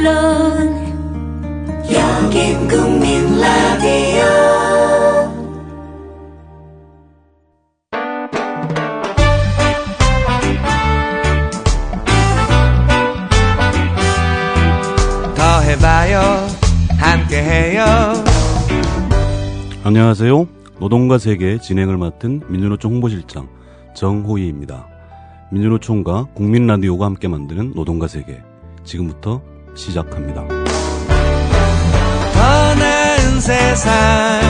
물론 여긴 국민 라디오. 더 해봐요, 함께해요. 안녕하세요. 노동과 세계 진행을 맡은 민주노총 홍보실장 정호희입니다. 민주노총과 국민라디오가 함께 만드는 노동과 세계, 지금부터 시작합니다. 더 나은 세상,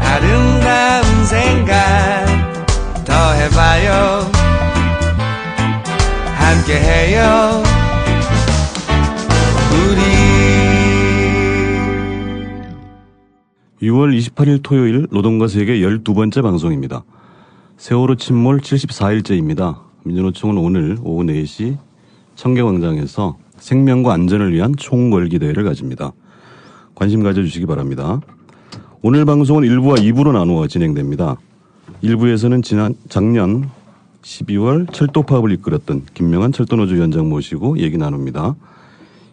아름다운 생각, 더 해봐요, 함께해요, 우리. 6월 28일 토요일 노동과 세계 12번째 방송입니다. 세월호 침몰 74일째입니다. 민주노총은 오늘 오후 4시 청계광장에서 생명과 안전을 위한 총궐기 대회를 가집니다. 관심 가져주시기 바랍니다. 오늘 방송은 1부와 2부로 나누어 진행됩니다. 1부에서는 작년 12월 철도 파업을 이끌었던 김명한 철도노조 위원장 모시고 얘기 나눕니다.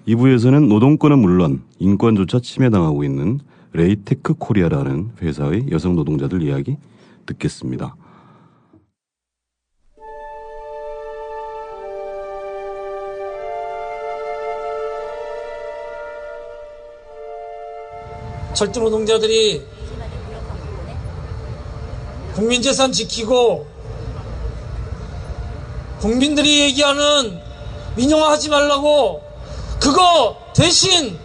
2부에서는 노동권은 물론 인권조차 침해당하고 있는 레이테크 코리아라는 회사의 여성 노동자들 이야기 듣겠습니다. 철도 노동자들이 국민재산 지키고 국민들이 얘기하는 민영화하지 말라고 그거 대신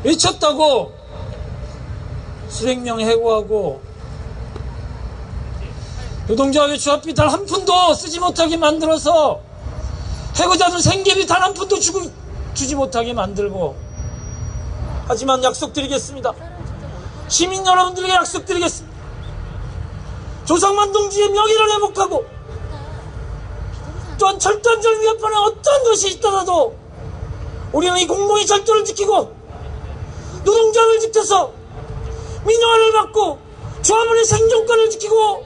외쳤다고 수백 명 해고하고 노동조합의 조합비 단 한 푼도 쓰지 못하게 만들어서 해고자들 생계비 단 한 푼도 주지 못하게 만들고, 하지만 약속드리겠습니다. 시민 여러분들에게 약속드리겠습니다. 조성만 동지의 명예를 회복하고 또한 철도 안전을 위협하는 어떤 것이 있더라도 우리는 이 공공의 철도를 지키고 노동자를 지켜서 민영화를 막고 조합원의 생존권을 지키고,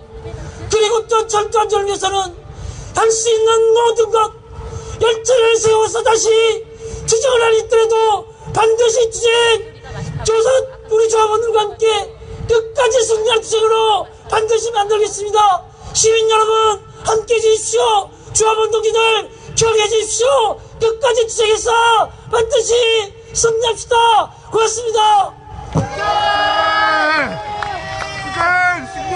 그리고 또 철도 안전을 위해서는 할 수 있는 모든 것 열차를 세워서 다시 투쟁을 하더라도 반드시 투쟁 조선 우리 조합원들과 함께 끝까지 승리할 투쟁으로 반드시 만들겠습니다. 시민 여러분 함께 해주십시오. 조합원 동지들 기억해 주십시오. 끝까지 투쟁해서 반드시 승리합시다. 고맙습니다. 승리!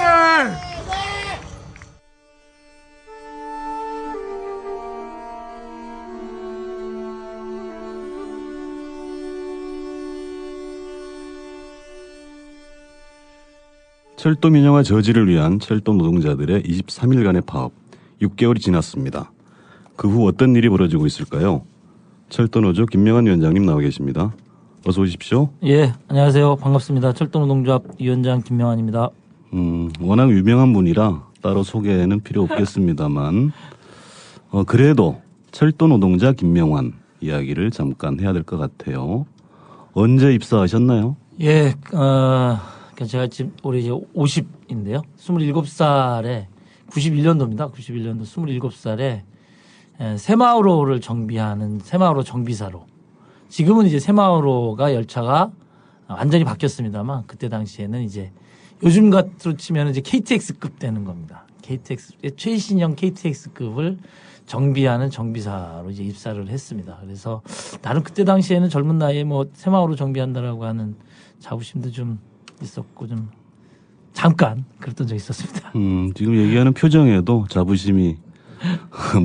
철도 민영화 저지를 위한 철도 노동자들의 23일간의 파업, 6개월이 지났습니다. 그 후 어떤 일이 벌어지고 있을까요? 철도노조 김명한 위원장님 나와 계십니다. 어서 오십시오. 예, 안녕하세요. 반갑습니다. 철도노동조합 위원장 김명한입니다. 워낙 유명한 분이라 따로 소개는 필요 없겠습니다만, 그래도 철도노동자 김명한 이야기를 잠깐 해야 될 것 같아요. 언제 입사하셨나요? 예, 제가 지금 올해 이제 50인데요. 27살에 91년도입니다. 91년도 27살에 새마을호를 정비하는 새마을호 정비사로. 지금은 이제 새마을호가 열차가 완전히 바뀌었습니다만 그때 당시에는 이제 요즘 같으로 치면 이제 KTX급 되는 겁니다. KTX 최신형 KTX급을 정비하는 정비사로 이제 입사를 했습니다. 그래서 나는 그때 당시에는 젊은 나이에 뭐 새마을호 정비한다라고 하는 자부심도 좀 있었고 좀 잠깐 그랬던 적이 있었습니다. 지금 얘기하는 표정에도 자부심이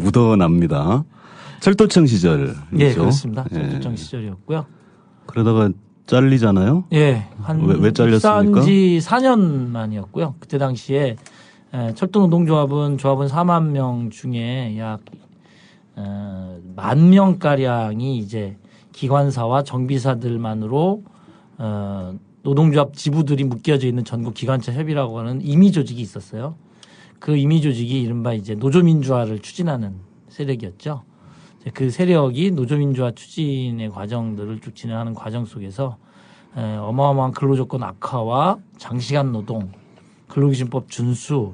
묻어납니다. 철도청 시절. 예, 그렇습니다. 철도청 시절이었고요. 그러다가 잘리잖아요? 예. 왜 잘렸습니까? 입사한 지 4년 만이었고요. 그때 당시에 철도노동조합은 4만 명 중에 약 10,000명가량이 이제 기관사와 정비사들만으로 노동조합 지부들이 묶여져 있는 전국 기관차 협의라고 하는 임의 조직이 있었어요. 그 임의 조직이 이른바 이제 노조민주화를 추진하는 세력이었죠. 그 세력이 노조민주화 추진의 과정들을 쭉 진행하는 과정 속에서 어마어마한 근로조건 악화와 장시간 노동, 근로기준법 준수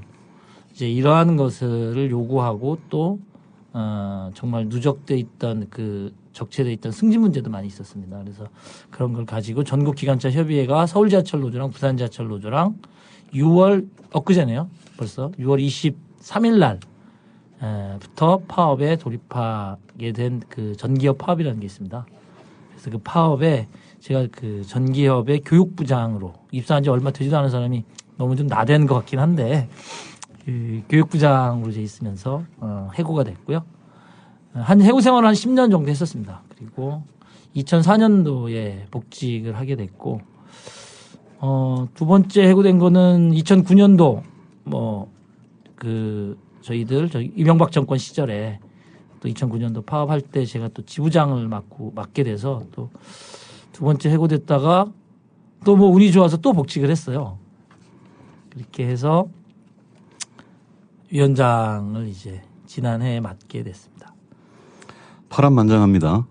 이제 이러한 것을 요구하고 또 정말 누적돼 있던 적체돼 있던 승진 문제도 많이 있었습니다. 그래서 그런 걸 가지고 전국 기관차 협의회가 서울지하철 노조랑 부산지하철 노조랑 6월 엊그제네요. 벌써 6월 23일 날부터 파업에 돌입하게 된 그 전기업 파업이라는 게 있습니다. 그래서 그 파업에 제가 그 전기업의 교육부장으로 입사한 지 얼마 되지도 않은 사람이 너무 좀 나댄 것 같긴 한데 교육부장으로 이제 있으면서 해고가 됐고요. 한 해고 생활을 한 10년 정도 했었습니다. 그리고 2004년도에 복직을 하게 됐고 두 번째 해고된 거는 2009년도 저희 이명박 정권 시절에 또 2009년도 파업할 때 제가 또 지부장을 맡게 돼서 또 두 번째 해고됐다가 또 운이 좋아서 또 복직을 했어요. 그렇게 해서 위원장을 이제 지난해에 맡게 됐습니다. 파란만장합니다.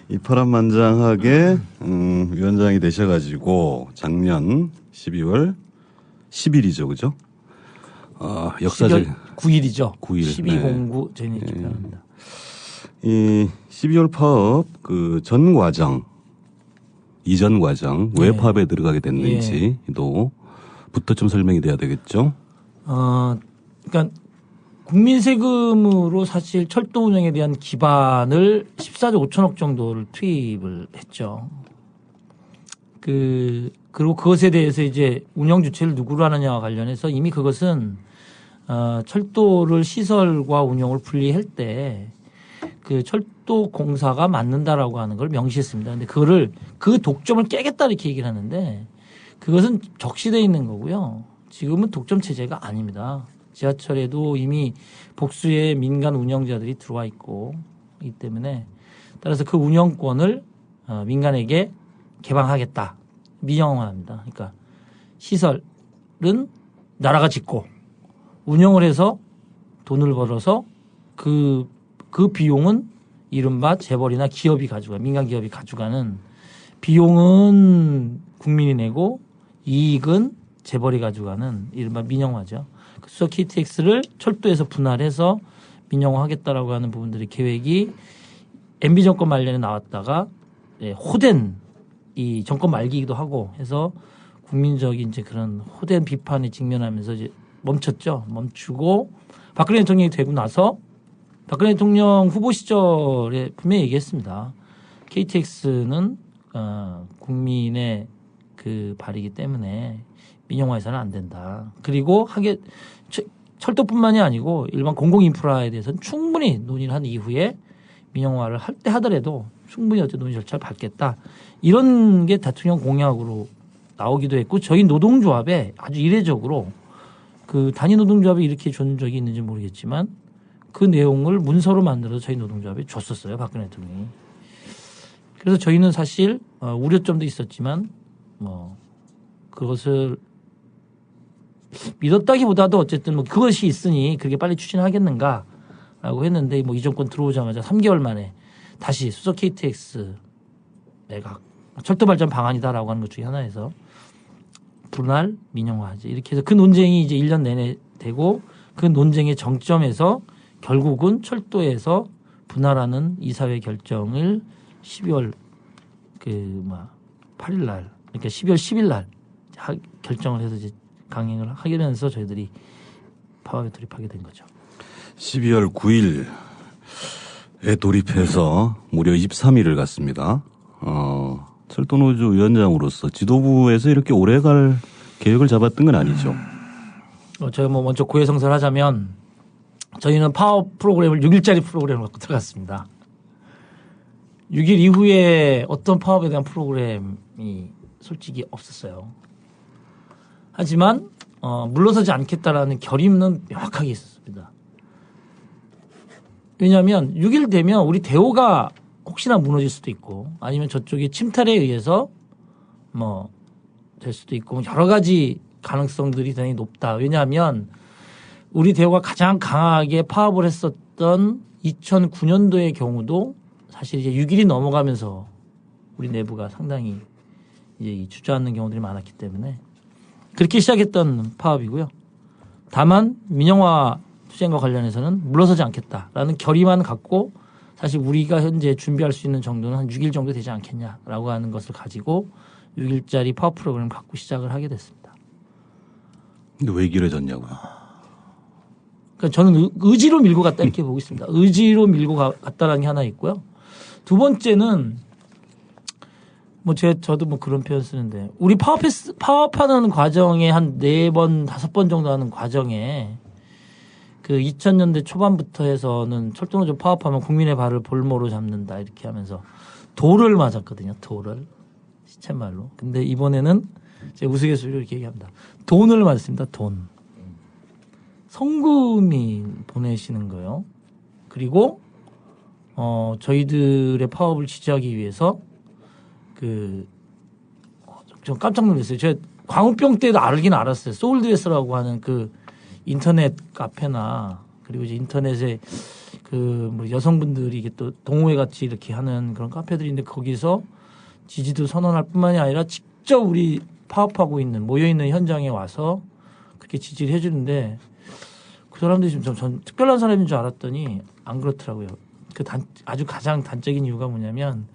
이 파란만장하게 위원장이 되셔가지고 작년 12월 10일이죠, 그죠? 역사적 9일이죠. 9일. 1209 저희는 기표합니다. 이 12월 파업 전 과정, 이전 과정 왜 파업에 들어가게 됐는지도 부터 좀 설명이 돼야 되겠죠. 그러니까 국민 세금으로 사실 철도 운영에 대한 기반을 14조 5천억 정도를 투입을 했죠. 그리고 그것에 대해서 이제 운영 주체를 누구로 하느냐와 관련해서 이미 그것은 철도를 시설과 운영을 분리할 때 그 철도 공사가 맡는다라고 하는 걸 명시했습니다. 근데 그 독점을 깨겠다 이렇게 얘기를 하는데 그것은 적시되어 있는 거고요. 지금은 독점 체제가 아닙니다. 지하철에도 이미 복수의 민간 운영자들이 들어와 있고 이 때문에 따라서 그 운영권을 민간에게 개방하겠다. 민영화합니다. 그러니까 시설은 나라가 짓고 운영을 해서 돈을 벌어서 그 비용은 이른바 재벌이나 기업이 민간 기업이 가져가는 비용은 국민이 내고 이익은 재벌이 가져가는 이른바 민영화죠. 수소 KTX를 철도에서 분할해서 민영화하겠다라고 하는 부분들의 계획이 MB 정권 말년에 나왔다가 호된 이 정권 말기이기도 하고 해서 국민적인 이제 그런 호된 비판에 직면하면서 이제 멈췄죠. 멈추고 박근혜 대통령이 되고 나서 박근혜 대통령 후보 시절에 분명히 얘기했습니다. KTX는 국민의 그 발이기 때문에 민영화해서는 안 된다. 그리고 철도뿐만이 아니고 일반 공공인프라에 대해서는 충분히 논의를 한 이후에 민영화를 할 때 하더라도 충분히 어떤 논의 절차를 밟겠다. 이런 게 대통령 공약으로 나오기도 했고 저희 노동조합에 아주 이례적으로 그 단위 노동조합이 이렇게 준 적이 있는지 모르겠지만 그 내용을 문서로 만들어서 저희 노동조합에 줬었어요. 박근혜 대통령이. 그래서 저희는 사실 우려점도 있었지만 그것을 믿었다기보다도 어쨌든 그것이 있으니 그렇게 빨리 추진하겠는가라고 했는데 이 정권 들어오자마자 3개월 만에 다시 수소 KTX 내각 철도 발전 방안이다라고 하는 것 중에 하나에서 분할 민영화하지 이렇게 해서 그 논쟁이 이제 1년 내내 되고 그 논쟁의 정점에서 결국은 철도에서 분할하는 이사회 결정을 12월 8일 날 그러니까 12월 10일 날 결정을 해서 이제 강행을 하게 되면서 저희들이 파업에 돌입하게 된 거죠. 12월 9일에 돌입해서 무려 23일을 갔습니다. 철도노조 위원장으로서 지도부에서 이렇게 오래 갈 계획을 잡았던 건 아니죠. 제가 먼저 고해성사를 하자면 저희는 파업 프로그램을 6일짜리 프로그램을 갖고 들어갔습니다. 6일 이후에 어떤 파업에 대한 프로그램이 솔직히 없었어요. 하지만 물러서지 않겠다라는 결의는 명확하게 있었습니다. 왜냐하면 6일 되면 우리 대우가 혹시나 무너질 수도 있고 아니면 저쪽의 침탈에 의해서 될 수도 있고 여러 가지 가능성들이 대단히 높다. 왜냐하면 우리 대우가 가장 강하게 파업을 했었던 2009년도의 경우도 사실 이제 6일이 넘어가면서 우리 내부가 상당히 이제 주저앉는 경우들이 많았기 때문에 그렇게 시작했던 파업이고요. 다만 민영화 투쟁과 관련해서는 물러서지 않겠다라는 결의만 갖고 사실 우리가 현재 준비할 수 있는 정도는 한 6일 정도 되지 않겠냐라고 하는 것을 가지고 6일짜리 파워 프로그램을 갖고 시작을 하게 됐습니다. 근데 왜 길어졌냐고요? 그러니까 저는 의지로 밀고 갔다 이렇게 보고 있습니다. 의지로 밀고 갔다라는 게 하나 있고요. 두 번째는 뭐 저도 뭐 그런 표현 쓰는데 우리 파업하는 과정에 한 4번, 5번 정도 하는 과정에 그 2000년대 초반부터 해서는 철도노조 파업하면 국민의 발을 볼모로 잡는다 이렇게 하면서 돌을 맞았거든요. 돌을. 시쳇말로. 근데 이번에는 제가 우스갯소리로 이렇게 얘기합니다. 돈을 맞습니다. 돈. 성금이 보내시는 거예요. 그리고 저희들의 파업을 지지하기 위해서 좀 깜짝 놀랐어요. 제가 광우병 때도 알긴 알았어요. 소울드레스라고 하는 그 인터넷 카페나 그리고 이제 인터넷에 뭐 여성분들이 이게 또 동호회 같이 이렇게 하는 그런 카페들인데 거기서 지지도 선언할 뿐만이 아니라 직접 우리 파업하고 있는 모여 있는 현장에 와서 그렇게 지지를 해주는데 그 사람들이 지금 전 특별한 사람인 줄 알았더니 안 그렇더라고요. 아주 가장 단적인 이유가 뭐냐면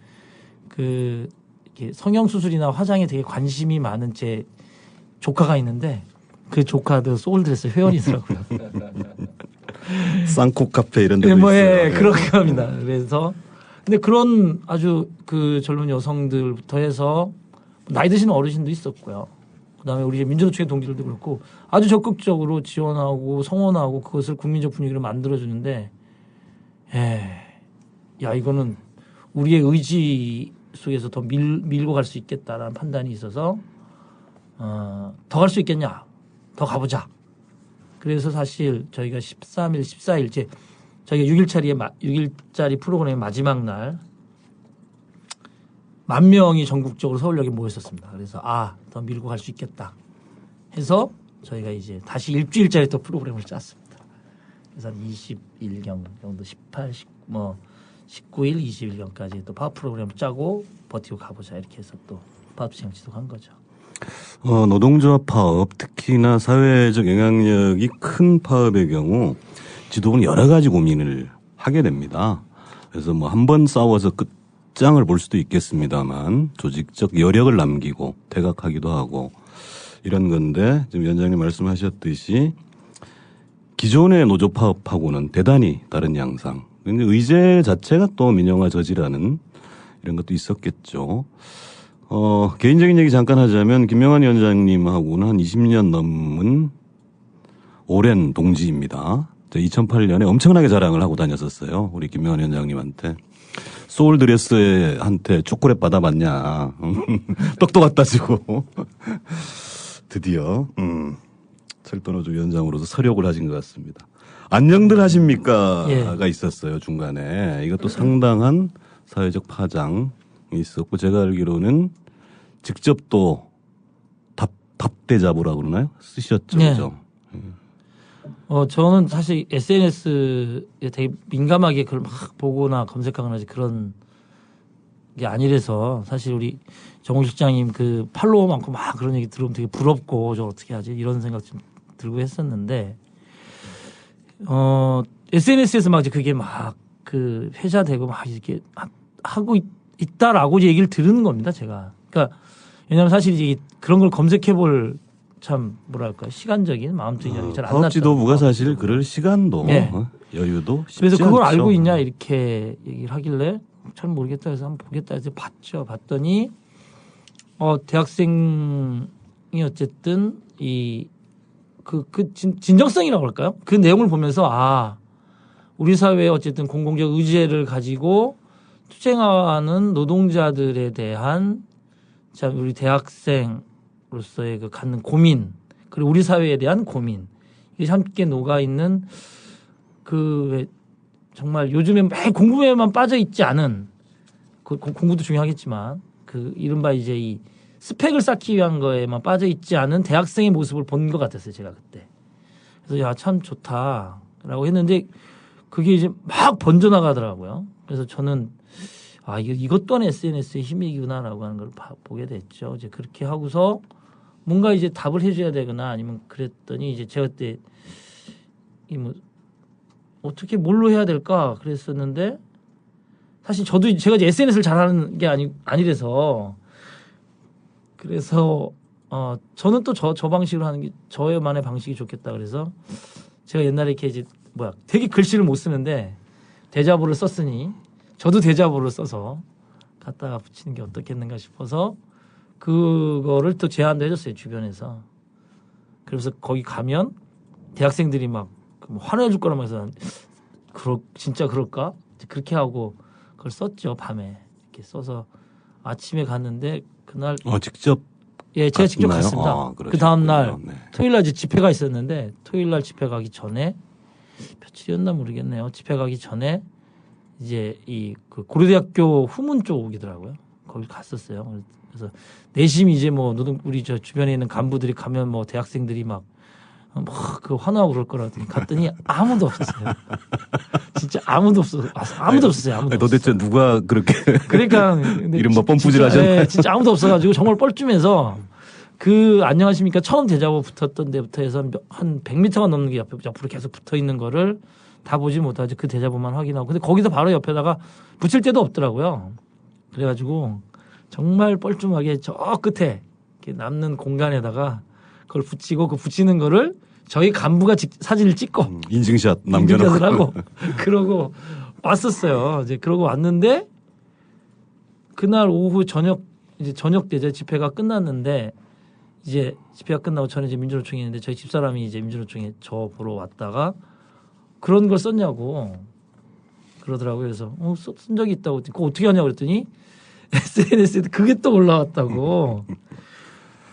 이렇게 성형 수술이나 화장에 되게 관심이 많은 제 조카가 있는데 그 조카도 소울드레스 회원이더라고요. 쌍코 카페 이런 데도 뭐 있어요. 예, 그렇게 합니다. 그래서 근데 그런 아주 그 젊은 여성들부터 해서 나이 드신 어르신도 있었고요. 그다음에 우리 민주노총의 동지들도 그렇고 아주 적극적으로 지원하고 성원하고 그것을 국민적 분위기를 만들어주는데 야 이거는 우리의 의지 속에서 더 밀고 갈 수 있겠다라는 판단이 있어서 더 갈 수 있겠냐 더 가보자. 그래서 사실 저희가 13일 14일째 저희가 6일짜리 프로그램의 마지막 날 10,000명이 전국적으로 서울역에 모였었습니다. 그래서 더 밀고 갈 수 있겠다 해서 저희가 이제 다시 일주일짜리 또 프로그램을 짰습니다. 그래서 한 20일경 정도 18, 19일, 20일경까지 또 파업 프로그램을 짜고 버티고 가보자 이렇게 해서 또 파업 시행 지속한 거죠. 노동조합 파업, 특히나 사회적 영향력이 큰 파업의 경우 지도부는 여러 가지 고민을 하게 됩니다. 그래서 뭐 한 번 싸워서 끝장을 볼 수도 있겠습니다만 조직적 여력을 남기고 퇴각하기도 하고 이런 건데 지금 위원장님 말씀하셨듯이 기존의 노조 파업하고는 대단히 다른 양상. 근데 의제 자체가 또 민영화 저지라는 이런 것도 있었겠죠. 개인적인 얘기 잠깐 하자면 김명환 위원장님하고는 한 20년 넘은 오랜 동지입니다. 2008년에 엄청나게 자랑을 하고 다녔었어요. 우리 김명환 위원장님한테. 소울드레스한테 초콜릿 받아봤냐. 떡도 갖다 주고. 드디어 철도노조 위원장으로서 서력을 하신 것 같습니다. 안녕들 하십니까가 있었어요. 중간에. 이것도 상당한 사회적 파장이 있었고 제가 알기로는 직접 또 답대자보라고 그러나요? 쓰셨죠. 네. 그죠? 저는 사실 SNS에 되게 민감하게 그걸 막 보거나 검색하거나 그런 게 아니라서 사실 우리 정우 실장님 그 팔로워 많고 막 그런 얘기 들으면 되게 부럽고 저 어떻게 하지 이런 생각 좀 들고 했었는데 SNS에서 막 이제 그게 막 그 회자되고 막 이렇게 하고 있다라고 얘기를 들은 겁니다, 제가. 그러니까 왜냐하면 사실 이제 그런 걸 검색해 볼 참 뭐랄까 시간적인 마음적인 여력이 잘 안 났다. 사업지도부가 사실 그럴 시간도 여유도 쉽지 그래서 그걸 않죠. 알고 있냐 이렇게 얘기를 하길래 잘 모르겠다 해서 한번 보겠다 해서 봤죠. 봤더니 대학생이 어쨌든 진정성이라고 할까요? 그 내용을 보면서 우리 사회에 어쨌든 공공적 의제를 가지고 투쟁하는 노동자들에 대한 참 우리 대학생으로서의 그 갖는 고민 그리고 우리 사회에 대한 고민 이게 함께 녹아 있는 왜 정말 요즘에 매 공부에만 빠져 있지 않은 공부도 중요하겠지만 이른바 이제 이 스펙을 쌓기 위한 거에만 빠져 있지 않은 대학생의 모습을 본 것 같았어요, 제가 그때. 그래서 참 좋다라고 했는데 그게 이제 막 번져나가더라고요. 그래서 저는 이것 또한 SNS의 힘이구나라고 하는 걸 보게 됐죠. 이제 그렇게 하고서 뭔가 이제 답을 해줘야 되거나 아니면 그랬더니 이제 제가 그때 어떻게 뭘로 해야 될까 그랬었는데 사실 제가 이제 SNS를 잘하는 게 아니라서 그래서 저는 또 저 방식으로 하는 게 저만의 방식이 좋겠다 그래서 제가 옛날에 이렇게 이제 되게 글씨를 못 쓰는데 대자보를 썼으니 저도 대자보를 써서 갖다가 붙이는 게 어떻겠는가 싶어서 그거를 또 제안도 해줬어요 주변에서. 그래서 거기 가면 대학생들이 막 화내줄 거라고 해서 진짜 그럴까? 그렇게 하고 그걸 썼죠 밤에 이렇게 써서 아침에 갔는데 그날 직접 예 제가 직접 갔습니다. 그 다음 날 네. 토요일 날 이제 집회가 있었는데 토요일 날 집회 가기 전에 며칠이었나 모르겠네요. 집회 가기 전에 이제 그 고려대학교 후문 쪽이더라고요. 거기 갔었어요. 그래서 내심 이제 우리 저 주변에 있는 간부들이 가면 대학생들이 막 그 화나고 그럴 거라더니 갔더니 아무도 없었어요. 진짜 아무도 없었어요. 아무도 없었어요. 도대체 누가 그렇게 그러니까 이른바 뻔뿌질 하셨나요? 네, 진짜 아무도 없어가지고 정말 뻘쭘해서 안녕하십니까 처음 대자보 붙었던 데부터 해서 한 100m가 넘는 게 옆으로 계속 붙어 있는 거를 다 보지 못하지 그 대자보만 확인하고 근데 거기서 바로 옆에다가 붙일 데도 없더라고요. 그래가지고 정말 뻘쭘하게 저 끝에 이렇게 남는 공간에다가 그걸 붙이고 그 붙이는 거를 저희 간부가 사진을 찍고 인증샷 남겨놓고 그러고 왔었어요. 이제 그러고 왔는데 그날 오후 저녁 때 집회가 끝났는데 이제 집회가 끝나고 저는 이제 민주노총에 있는데 저희 집사람이 이제 민주노총에 저 보러 왔다가 그런 걸 썼냐고 그러더라고요. 그래서 쓴 적이 있다고 그거 어떻게 하냐고 그랬더니 SNS에 그게 또 올라왔다고.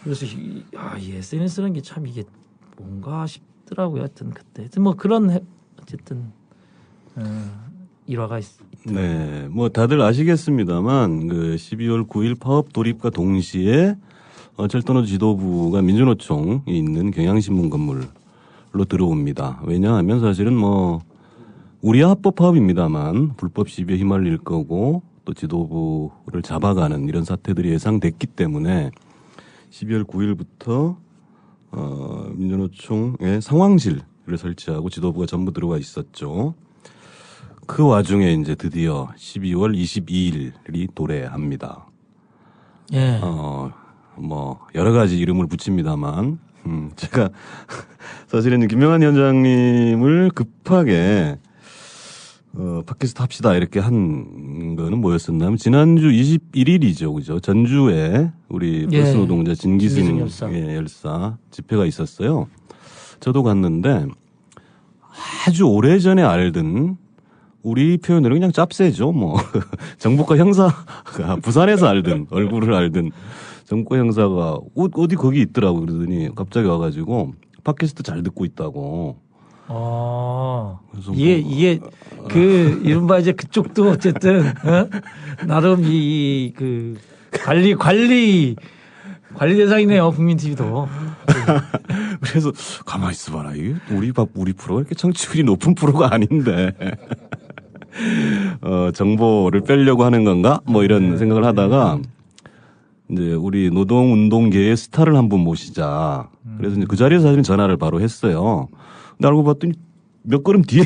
그래서 이 SNS라는 게 참 이게 뭔가 싶더라고요. 하여튼 그때 그런 어쨌든 일화가 있습니다. 네, 다들 아시겠습니다만 그 12월 9일 파업 돌입과 동시에 철도노조 지도부가 민주노총이 있는 경향신문 건물로 들어옵니다. 왜냐하면 사실은 우리야 합법 파업입니다만 불법 시비에 휘말릴 거고 또 지도부를 잡아가는 이런 사태들이 예상됐기 때문에 12월 9일부터 민주노총의 상황실을 설치하고 지도부가 전부 들어가 있었죠. 그 와중에 이제 드디어 12월 22일이 도래합니다. 예. 여러 가지 이름을 붙입니다만, 제가 사실은 김명한 위원장님을 급하게 팟캐스트 합시다 이렇게 한 거는 뭐였었나면 지난주 21일이죠, 그죠? 전주에 우리 버스 노동자 진기승 열사 집회가 있었어요. 저도 갔는데 아주 오래전에 알던 우리 표현으로 그냥 짭새죠, 정부과 형사가 부산에서 알던 얼굴을 알던 정부과 형사가 어디 거기 있더라고 그러더니 갑자기 와가지고 팟캐스트 잘 듣고 있다고. 이게 이른바 이제 그쪽도 어쨌든 나름 관리 대상이네요 국민 TV도. 그래서 가만히 있어봐라 이게 우리 프로가 이렇게 청취율이 높은 프로가 아닌데 정보를 빼려고 하는 건가 이런 생각을 하다가 이제 우리 노동운동계의 스타를 한번 모시자. 그래서 이제 그 자리에서 사실은 전화를 바로 했어요. 근데 알고 봤더니 몇 걸음 뒤에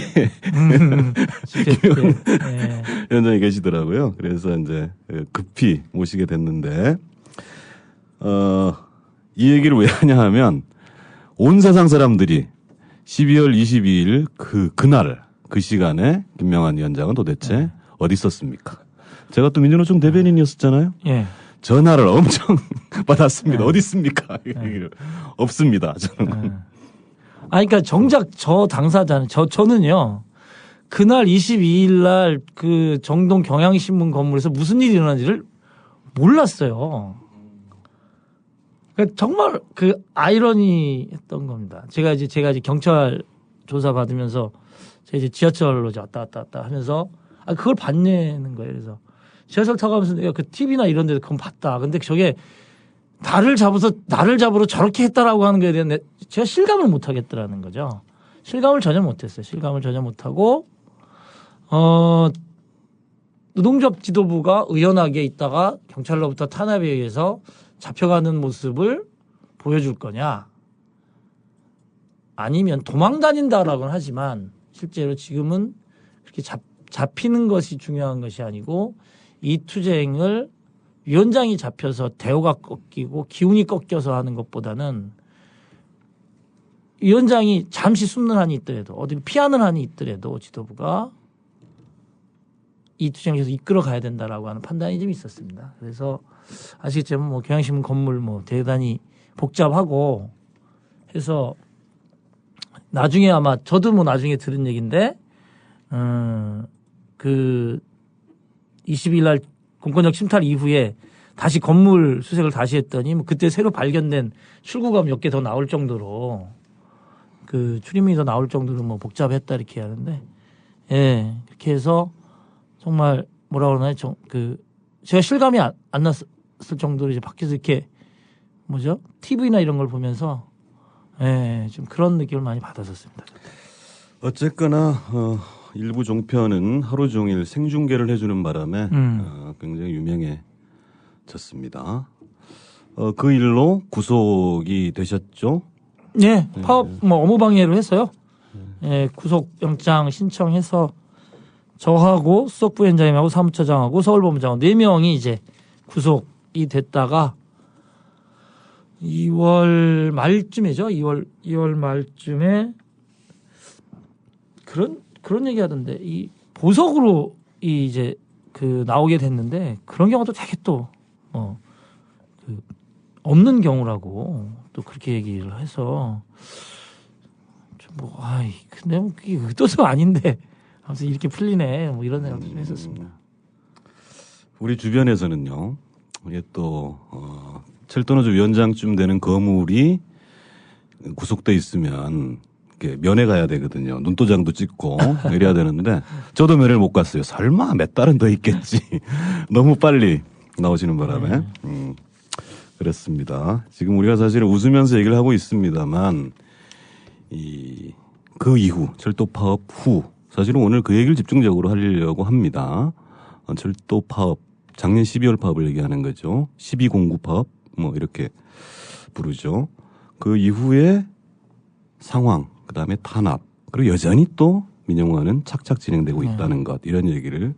위원장이 계시더라고요. 그래서 이제 급히 모시게 됐는데 이 얘기를 왜 하냐 하면 온 세상 사람들이 12월 22일 그날 그 시간에 김명한 위원장은 도대체 어디 있었습니까? 제가 또 민주노총 대변인이었었잖아요. 예. 전화를 엄청 받았습니다. 어디 있습니까? 없습니다. 저는. 그러니까 정작 저 당사자는 저는요. 그날 22일 날 그 정동 경향신문 건물에서 무슨 일이 일어난지를 몰랐어요. 그러니까 정말 아이러니했던 겁니다. 제가 이제 경찰 조사 받으면서 제가 이제 지하철로 왔다 하면서 그걸 봤냐는 거예요. 그래서 지하철 타고 가면서 내가 그 TV나 이런 데서 그건 봤다. 근데 저게 나를 잡으러 저렇게 했다라고 하는 거에 대한 제가 실감을 못 하겠더라는 거죠. 실감을 전혀 못 했어요. 실감을 전혀 못 하고, 노동조합 지도부가 의연하게 있다가 경찰로부터 탄압에 의해서 잡혀가는 모습을 보여줄 거냐. 아니면 도망 다닌다라고는 하지만 실제로 지금은 그렇게 잡히는 것이 중요한 것이 아니고 이 투쟁을 위원장이 잡혀서 대우가 꺾이고 기운이 꺾여서 하는 것보다는 위원장이 잠시 숨는 한이 있더라도 어디를 피하는 한이 있더라도 지도부가 이 투쟁을 계속 이끌어 가야 된다라고 하는 판단이 좀 있었습니다. 그래서 아시겠지만 뭐 경향신문 건물 뭐 대단히 복잡하고 해서 나중에 아마 저도 뭐 나중에 들은 얘기인데 그 22일 날 공권력 침탈 이후에 다시 건물 수색을 다시 했더니 뭐 그때 새로 발견된 출구가 몇 개 더 나올 정도로 그 출입문이 더 나올 정도로 뭐 복잡했다 이렇게 하는데 예 그렇게 해서 정말 뭐라 그러나요 그 제가 실감이 안 났을 정도로 이제 밖에서 이렇게 뭐죠 TV나 이런 걸 보면서 예 좀 그런 느낌을 많이 받았었습니다. 어쨌거나 일부 종편은 하루 종일 생중계를 해주는 바람에 굉장히 유명해졌습니다. 그 일로 구속이 되셨죠? 네, 파업 뭐 업무방해로 했어요. 예, 구속영장 신청해서 저하고 수석부위원장님하고 사무처장하고 서울본부장 4명이 이제 구속이 됐다가 2월 말쯤이죠. 2월 말쯤에 그런 얘기 하던데 이 보석으로 이제 그 나오게 됐는데 그런 경우도 되게 또 그 없는 경우라고 또 그렇게 얘기를 해서 좀 뭐 아이 근데 뭐 그게 의도도 아닌데 아무튼 이렇게 풀리네 뭐 이런 생각도 좀 했었습니다. 우리 주변에서는요. 이게 또 철도노조 위원장쯤 되는 거물이 구속돼 있으면 면회 가야 되거든요. 눈도장도 찍고 이래야 되는데 저도 면회를 못 갔어요. 설마 몇 달은 더 있겠지. 너무 빨리 나오시는 바람에 그렇습니다. 지금 우리가 사실은 웃으면서 얘기를 하고 있습니다만 그 이후 철도 파업 후 사실은 오늘 그 얘기를 집중적으로 하려고 합니다. 철도 파업 작년 12월 파업을 얘기하는 거죠. 1209 파업 뭐 이렇게 부르죠. 그 이후에 상황 그다음에 탄압 그리고 여전히 또 민영화는 착착 진행되고 있다는 것 이런 얘기를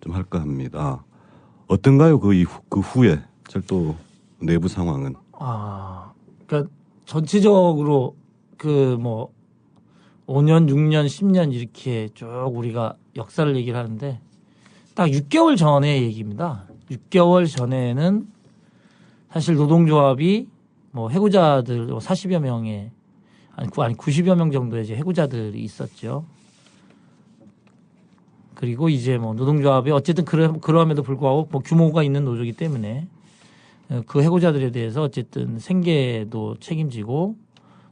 좀 할까 합니다. 어떤가요? 그 후에 철도 내부 상황은? 그러니까 전체적으로 그 뭐 5년, 6년, 10년 이렇게 쭉 우리가 역사를 얘기를 하는데 딱 6개월 전의 얘기입니다. 6개월 전에는 사실 노동조합이 뭐 해고자들 40여 명의 아니 90여 명 정도의 이제 해고자들이 있었죠. 그리고 이제 뭐 노동조합이 어쨌든 그러함에도 불구하고 뭐 규모가 있는 노조이기 때문에 그 해고자들에 대해서 어쨌든 생계도 책임지고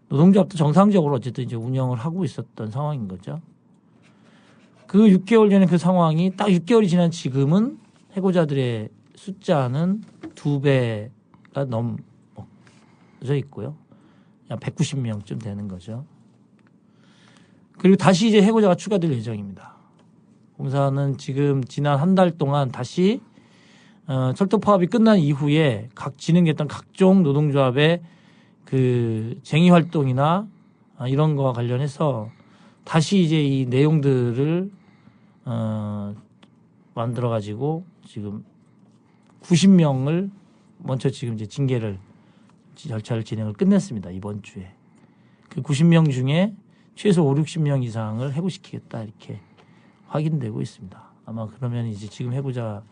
노동조합도 정상적으로 어쨌든 이제 운영을 하고 있었던 상황인 거죠. 그 6개월 전에 그 상황이 딱 6개월이 지난 지금은 해고자들의 숫자는 2배가 넘어져 있고요. 약 190명쯤 되는 거죠. 그리고 다시 이제 해고자가 추가될 예정입니다. 공사는 지금 지난 한 달 동안 다시 철도 파업이 끝난 이후에 진행했던 각종 노동조합의 그 쟁의 활동이나 이런 거와 관련해서 다시 이제 이 내용들을 만들어 가지고 지금 90명을 먼저 지금 이제 징계를 절차를 진행을 끝냈습니다. 이번 주에. 그 90명 중에 최소 5, 60명 이상을 해고시키겠다 이렇게 확인되고 있습니다. 아마 그러면 이제 지금 해고자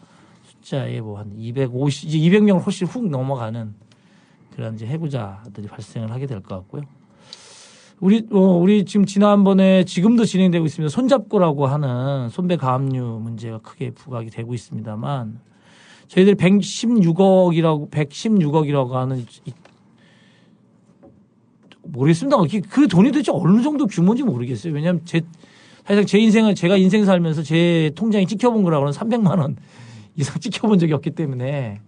숫자에 뭐 한 250, 이제 200명을 훨씬 훅 넘어가는 그런 이제 해고자들이 발생을 하게 될 것 같고요. 우리 지금 지난번에 지금도 진행되고 있습니다. 손잡고라고 하는 손배 가압류 문제가 크게 부각이 되고 있습니다만 저희들이 116억이라고 하는 모르겠습니다. 그 돈이 도대체 어느 정도 규모인지 모르겠어요. 왜냐하면 사실상 제 인생을 제가 인생 살면서 제 통장에 찍혀본 거라고는 300만 원 이상 찍혀본 적이 없기 때문에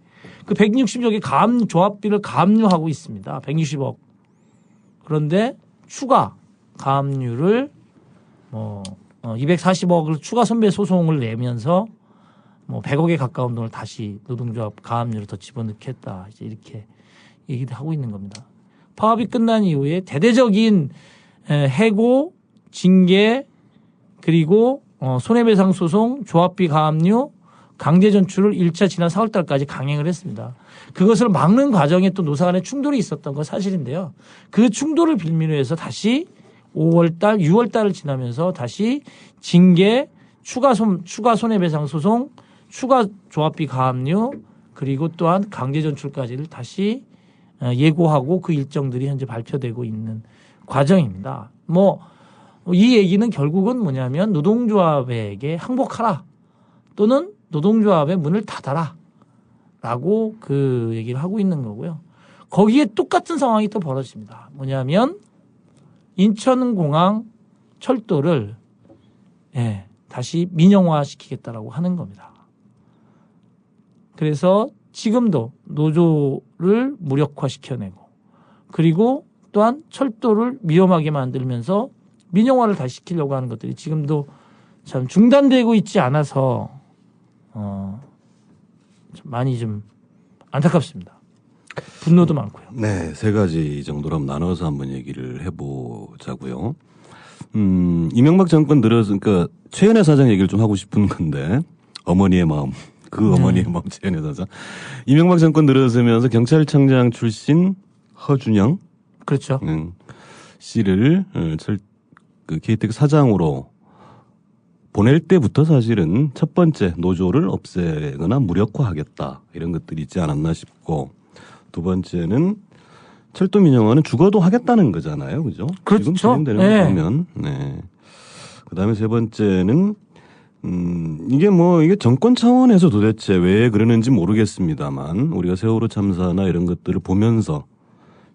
그 160억의 조합비를 가압류하고 있습니다. 160억. 그런데 추가 가압류를 240억을 추가 선배 소송을 내면서 100억에 가까운 돈을 다시 노동조합 가압류를 더 집어넣겠다. 이제 이렇게 얘기도 하고 있는 겁니다. 파업이 끝난 이후에 대대적인 해고, 징계, 그리고 손해배상 소송, 조합비 가압류, 강제 전출을 1차 지난 4월 달까지 강행을 했습니다. 그것을 막는 과정에 또 노사 간의 충돌이 있었던 건 사실인데요. 그 충돌을 빌미로 해서 다시 5월 달, 6월 달을 지나면서 다시 징계, 추가 손해배상 소송, 추가 조합비 가압류, 그리고 또한 강제 전출까지를 다시 예고하고 그 일정들이 현재 발표되고 있는 과정입니다. 이 얘기는 결국은 뭐냐면 노동조합에게 항복하라 또는 노동조합의 문을 닫아라 라고 그 얘기를 하고 있는 거고요. 거기에 똑같은 상황이 또 벌어집니다. 뭐냐면 인천공항 철도를 다시 민영화 시키겠다라고 하는 겁니다. 그래서 지금도 노조를 무력화시켜내고 그리고 또한 철도를 위험하게 만들면서 민영화를 다시 시키려고 하는 것들이 지금도 참 중단되고 있지 않아서 좀 많이 좀 안타깝습니다. 분노도 많고요. 네, 세 가지 정도로 한번 나눠서 한번 얘기를 해보자고요. 이명박 정권 그러니까 최은혜 사장 얘기를 좀 하고 싶은 건데 어머니의 마음. 어머니의 마음 최은혜 사장. 이명박 정권 들어서면서 경찰청장 출신 허준영. 그렇죠. 씨를 KTX 사장으로 보낼 때부터 사실은 첫 번째 노조를 없애거나 무력화하겠다 이런 것들이 있지 않았나 싶고 두 번째는 철도 민영화는 죽어도 하겠다는 거잖아요, 그죠? 그렇죠. 지금 진행되는 거 보면, 그다음에 세 번째는 이게 정권 차원에서 도대체 왜 그러는지 모르겠습니다만 우리가 세월호 참사나 이런 것들을 보면서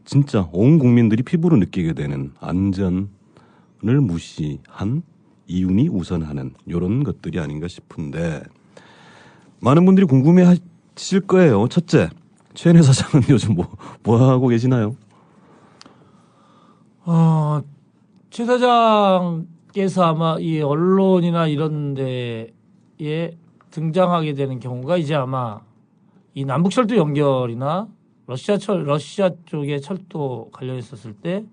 진짜 온 국민들이 피부로 느끼게 되는 안전을 무시한 이윤이 우선하는 이런 것들이 아닌가 싶은데 많은 분들이 궁금해하실 거예요. 첫째, 최은혜 사장은 요즘 뭐 하고 계시나요? 최 사장께서 아마 이 언론이나 이런 데에 등장하게 되는 경우가 이제 아마 이 남북철도 연결이나 러시아 쪽의 철도 관련했었을 때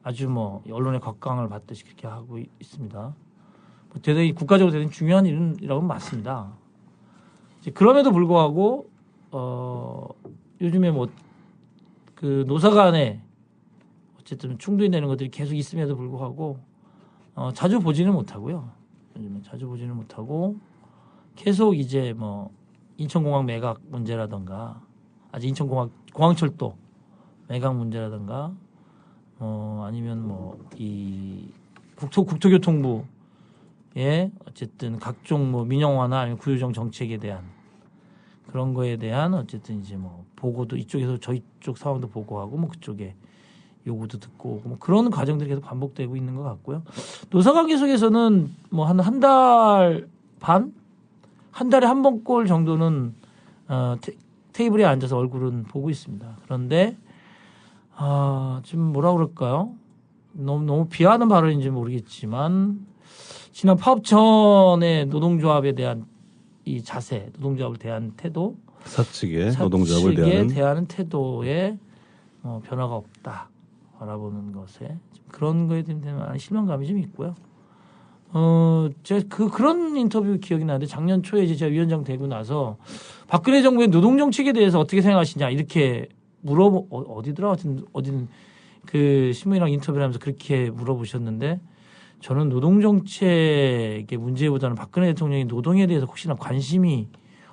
아주 언론의 곽광을 받듯이 그렇게 하고 있습니다. 대단히 국가적으로 대단히 중요한 일이라고는 맞습니다. 그럼에도 불구하고 요즘에 그 노사 간에 어쨌든 충돌이 되는 것들이 계속 있음에도 불구하고 자주 보지는 못하고요. 요즘에 자주 보지는 못하고 계속 이제 인천공항 매각 문제라든가 아직 인천공항철도 매각 문제라든가 아니면 이 국토교통부의 어쨌든 각종 민영화나 아니면 구조정 정책에 대한 그런 거에 대한 어쨌든 이제 보고도 이쪽에서 저희 쪽 상황도 보고하고 그쪽에 요구도 듣고 오고 그런 과정들이 계속 반복되고 있는 것 같고요. 노사관계 속에서는 한 달 반? 한 달에 한 번꼴 정도는 테이블에 앉아서 얼굴은 보고 있습니다. 그런데 지금 뭐라 그럴까요? 너무 비하하는 발언인지 모르겠지만 지난 파업전의 노동조합에 대한 이 자세, 노동조합을 대한 태도, 사측의 노동조합을 대하는 태도에 변화가 없다 바라보는 것에 그런 거에 대한 실망감이 좀 있고요. 제가 그런 인터뷰 기억이 나는데 작년 초에 제가 위원장 되고 나서 박근혜 정부의 노동 정책에 대해서 어떻게 생각하시냐 이렇게 어디든 그 신문이랑 인터뷰를 하면서 그렇게 물어보셨는데 저는 노동 정책의 문제보다는 박근혜 대통령이 노동에 대해서 혹시나 관심이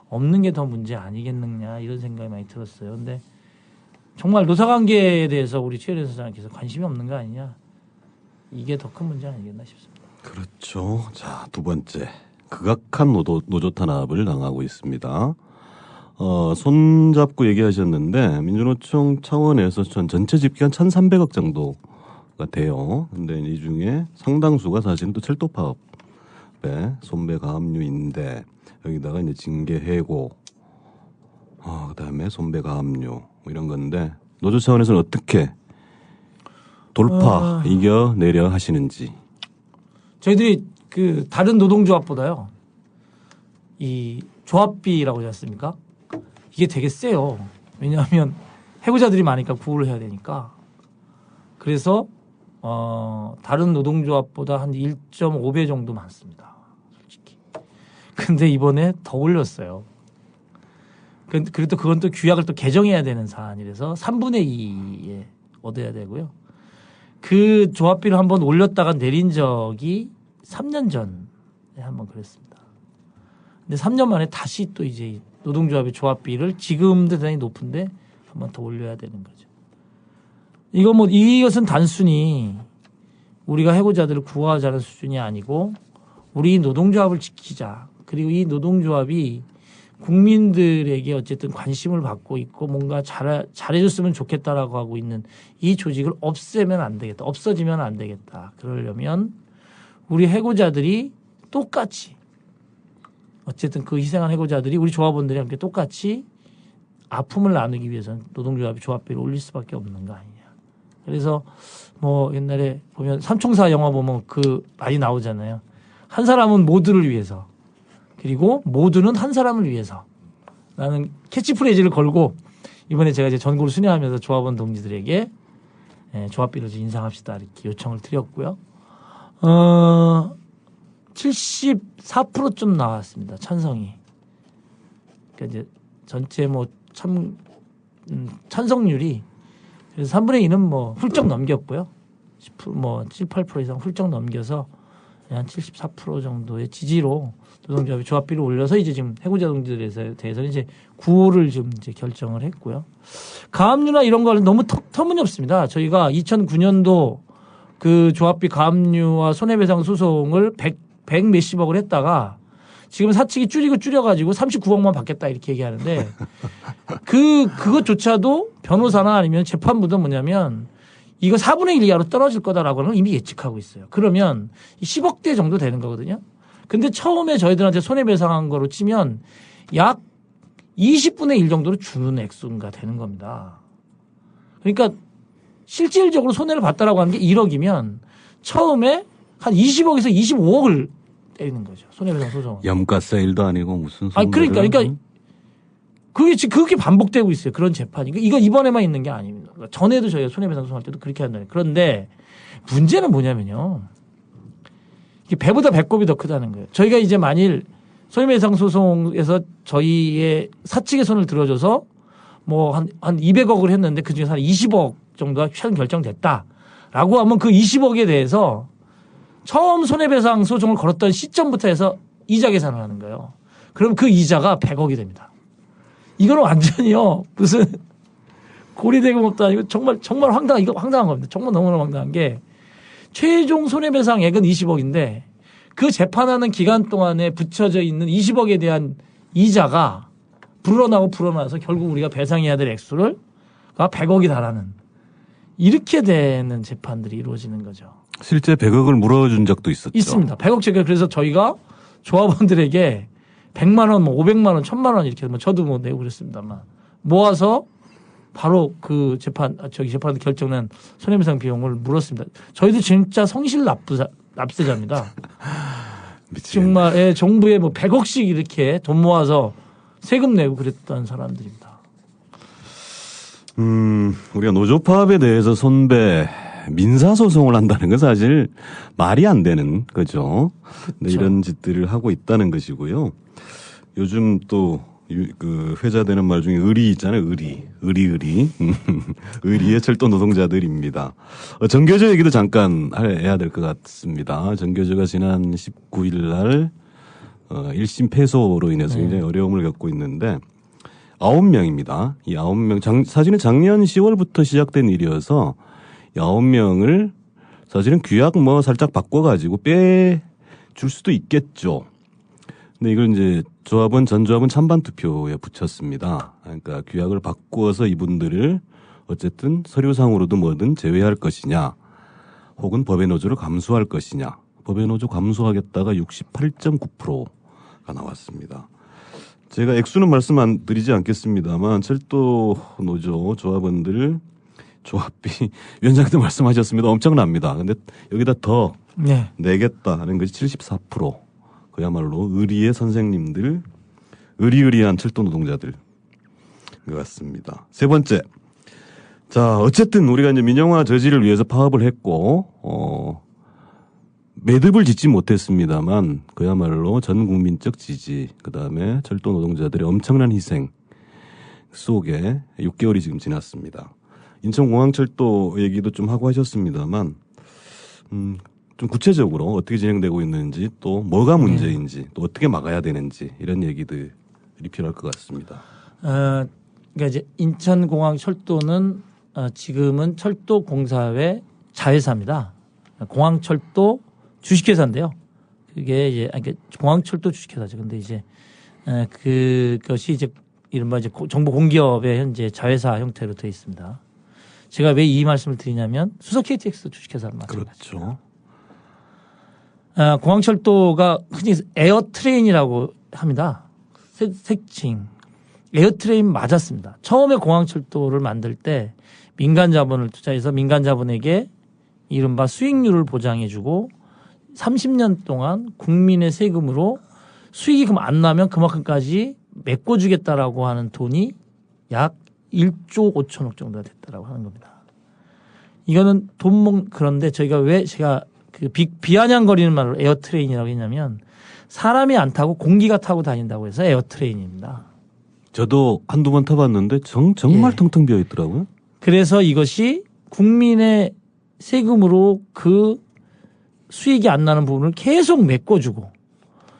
없는 게 더 문제 아니겠느냐 이런 생각이 많이 들었어요. 근데 정말 노사관계에 대해서 우리 최은혜 사장님께서 관심이 없는 거 아니냐 이게 더 큰 문제 아니겠나 싶습니다. 그렇죠. 자, 두 번째. 극악한 노조 탄압을 당하고 있습니다. 손잡고 얘기하셨는데 민주노총 차원에서 전체 집계 한 1,300억 정도가 돼요. 근데 이 중에 상당수가 사실은 또 철도 파업에 손배 가압류인데 여기다가 이제 징계 해고 그다음에 손배 가압류 이런 건데 노조 차원에서는 어떻게 돌파 이겨내려 하시는지. 저희들이 그 다른 노동조합보다요 이 조합비라고 하지 않습니까? 이게 되게 세요. 왜냐하면 해고자들이 많으니까 구호를 해야 되니까. 그래서 다른 노동조합보다 한 1.5배 정도 많습니다. 솔직히. 근데 이번에 더 올렸어요. 그래도 그건 또 규약을 또 개정해야 되는 사안이라서 3분의 2에 얻어야 되고요. 그 조합비를 한번 올렸다가 내린 적이 3년 전에 한번 그랬습니다. 근데 3년 만에 다시 또 이제 노동조합의 조합비를 지금도 대단히 높은데 한번 더 올려야 되는 거죠. 이것은 단순히 우리가 해고자들을 구하자는 수준이 아니고 우리 노동조합을 지키자. 그리고 이 노동조합이 국민들에게 어쨌든 관심을 받고 있고 뭔가 잘해줬으면 좋겠다라고 하고 있는 이 조직을 없애면 안 되겠다. 없어지면 안 되겠다. 그러려면 우리 해고자들이 똑같이 어쨌든 그 희생한 해고자들이 우리 조합원들이 함께 똑같이 아픔을 나누기 위해서는 노동조합이 조합비를 올릴 수밖에 없는 거 아니냐. 그래서 뭐 옛날에 보면 삼총사 영화 보면 많이 나오잖아요. 한 사람은 모두를 위해서 그리고 모두는 한 사람을 위해서 라는 캐치프레이즈를 걸고 이번에 제가 이제 전국을 순회하면서 조합원 동지들에게 조합비를 좀 인상합시다 이렇게 요청을 드렸고요. 74%좀 나왔습니다. 찬성이. 그러니까 이제 전체 찬성률이 그래서 3분의 2는 뭐 훌쩍 넘겼고요. 7, 8% 이상 훌쩍 넘겨서 한 74% 정도의 지지로 노동조합이 조합비를 올려서 이제 지금 해고자 동지들에 대해서는 이제 구호를 좀 이제 결정을 했고요. 가압류나 이런 거는 너무 터무니없습니다. 저희가 2009년도 그 조합비 가압류와 손해배상 소송을 100 몇십억을 했다가 지금 사측이 줄여가지고 39억만 받겠다 이렇게 얘기하는데 그것조차도 변호사나 아니면 재판부도 뭐냐면 이거 4분의 1 이하로 떨어질 거다라고는 이미 예측하고 있어요. 그러면 10억대 정도 되는 거거든요. 근데 처음에 저희들한테 손해배상한 거로 치면 약 20분의 1 정도로 주는 액수가 되는 겁니다. 그러니까 실질적으로 손해를 봤다라고 하는 게 1억이면 처음에 한 20억에서 25억을 때리는 거죠. 손해배상 소송은. 염가 세일도 아니고 무슨 아니 그러니까 그게 반복되고 있어요. 그런 재판이. 이거 이번에만 있는 게 아닙니다. 전에도 저희가 손해배상 소송할 때도 그렇게 한다는. 그런데 문제는 뭐냐면요. 이게 배보다 배꼽이 더 크다는 거예요. 저희가 이제 만일 손해배상 소송에서 저희의 사측의 손을 들어줘서 뭐 한 200억을 했는데 그중에서 한 20억 정도가 최근 결정됐다라고 하면 그 20억에 대해서 처음 손해배상 소송을 걸었던 시점부터 해서 이자 계산을 하는 거예요. 그럼 그 이자가 100억이 됩니다. 이거는 완전히요 무슨 고리대금업도 아니고 정말 이거 황당한 겁니다. 정말 너무나 황당한 게 최종 손해배상액은 20억인데 그 재판하는 기간 동안에 붙여져 있는 20억에 대한 이자가 불어나서 결국 우리가 배상해야 될 액수가 100억이 달하는 이렇게 되는 재판들이 이루어지는 거죠. 실제 100억을 물어준 적도 있었죠. 있습니다. 100억짜리. 그래서 저희가 조합원들에게 100만 원, 500만 원, 1000만 원 이렇게 저도 내고 그랬습니다만 모아서 바로 그 재판 결정난 손해배상 비용을 물었습니다. 저희도 진짜 성실 납세자입니다. 정말 정부에 100억씩 이렇게 돈 모아서 세금 내고 그랬던 사람들입니다. 우리가 노조 파업에 대해서 민사소송을 한다는 건 사실 말이 안 되는 거죠. 근데 이런 짓들을 하고 있다는 것이고요. 요즘 또 그 회자되는 말 중에 의리 있잖아요. 의리. 의리의 철도 노동자들입니다. 정교조 얘기도 잠깐 해야 될 것 같습니다. 정교조가 지난 19일 날 1심 패소로 인해서 굉장히 어려움을 겪고 있는데 9명입니다. 이 9명 사실은 작년 10월부터 시작된 일이어서 9명을 사실은 규약 살짝 바꿔가지고 빼줄 수도 있겠죠. 근데 이걸 이제 전 조합은 찬반 투표에 붙였습니다. 그러니까 규약을 바꾸어서 이분들을 어쨌든 서류상으로도 뭐든 제외할 것이냐, 혹은 법의 노조를 감수할 것이냐. 법의 노조 감수하겠다가 68.9%가 나왔습니다. 제가 액수는 말씀 안 드리지 않겠습니다만 철도 노조 조합원들 조합비 위원장도 말씀하셨습니다. 엄청납니다. 근데 여기다 더 내겠다는 것이 74%. 그야말로 의리의 선생님들, 의리의리한 철도 노동자들 같습니다. 세 번째, 자, 어쨌든 우리가 이제 민영화 저지를 위해서 파업을 했고, 매듭을 짓지 못했습니다만, 그야말로 전 국민적 지지, 그 다음에 철도 노동자들의 엄청난 희생 속에 6개월이 지금 지났습니다. 인천공항철도 얘기도 좀 하고 하셨습니다만, 좀 구체적으로 어떻게 진행되고 있는지, 또 뭐가 문제인지, 또 어떻게 막아야 되는지, 이런 얘기들이 필요할 것 같습니다. 그러니까 이제 인천공항철도는 지금은 철도공사회 자회사입니다. 공항철도 주식회사인데요. 그게 이제 공항철도 주식회사죠. 근데 이제 그것이 이제 이른바 이제 정부 공기업의 현재 자회사 형태로 되어 있습니다. 제가 왜 이 말씀을 드리냐면 수석 KTX 주식회사를 마찬가지입니다. 그렇죠. 공항철도가 흔히 에어트레인이라고 합니다. 색칭. 에어트레인 맞았습니다. 처음에 공항철도를 만들 때 민간 자본을 투자해서 민간 자본에게 이른바 수익률을 보장해주고 30년 동안 국민의 세금으로 수익이 그럼 안 나면 그만큼까지 메꿔주겠다라고 하는 돈이 약 1조 5천억 정도가 됐다라고 하는 겁니다. 이거는 그런데 저희가 왜 제가 그 비아냥거리는 말로 에어트레인이라고 했냐면 사람이 안 타고 공기가 타고 다닌다고 해서 에어트레인입니다. 저도 한두 번 타봤는데 정말 텅텅 비어 있더라고요. 그래서 이것이 국민의 세금으로 그 수익이 안 나는 부분을 계속 메꿔주고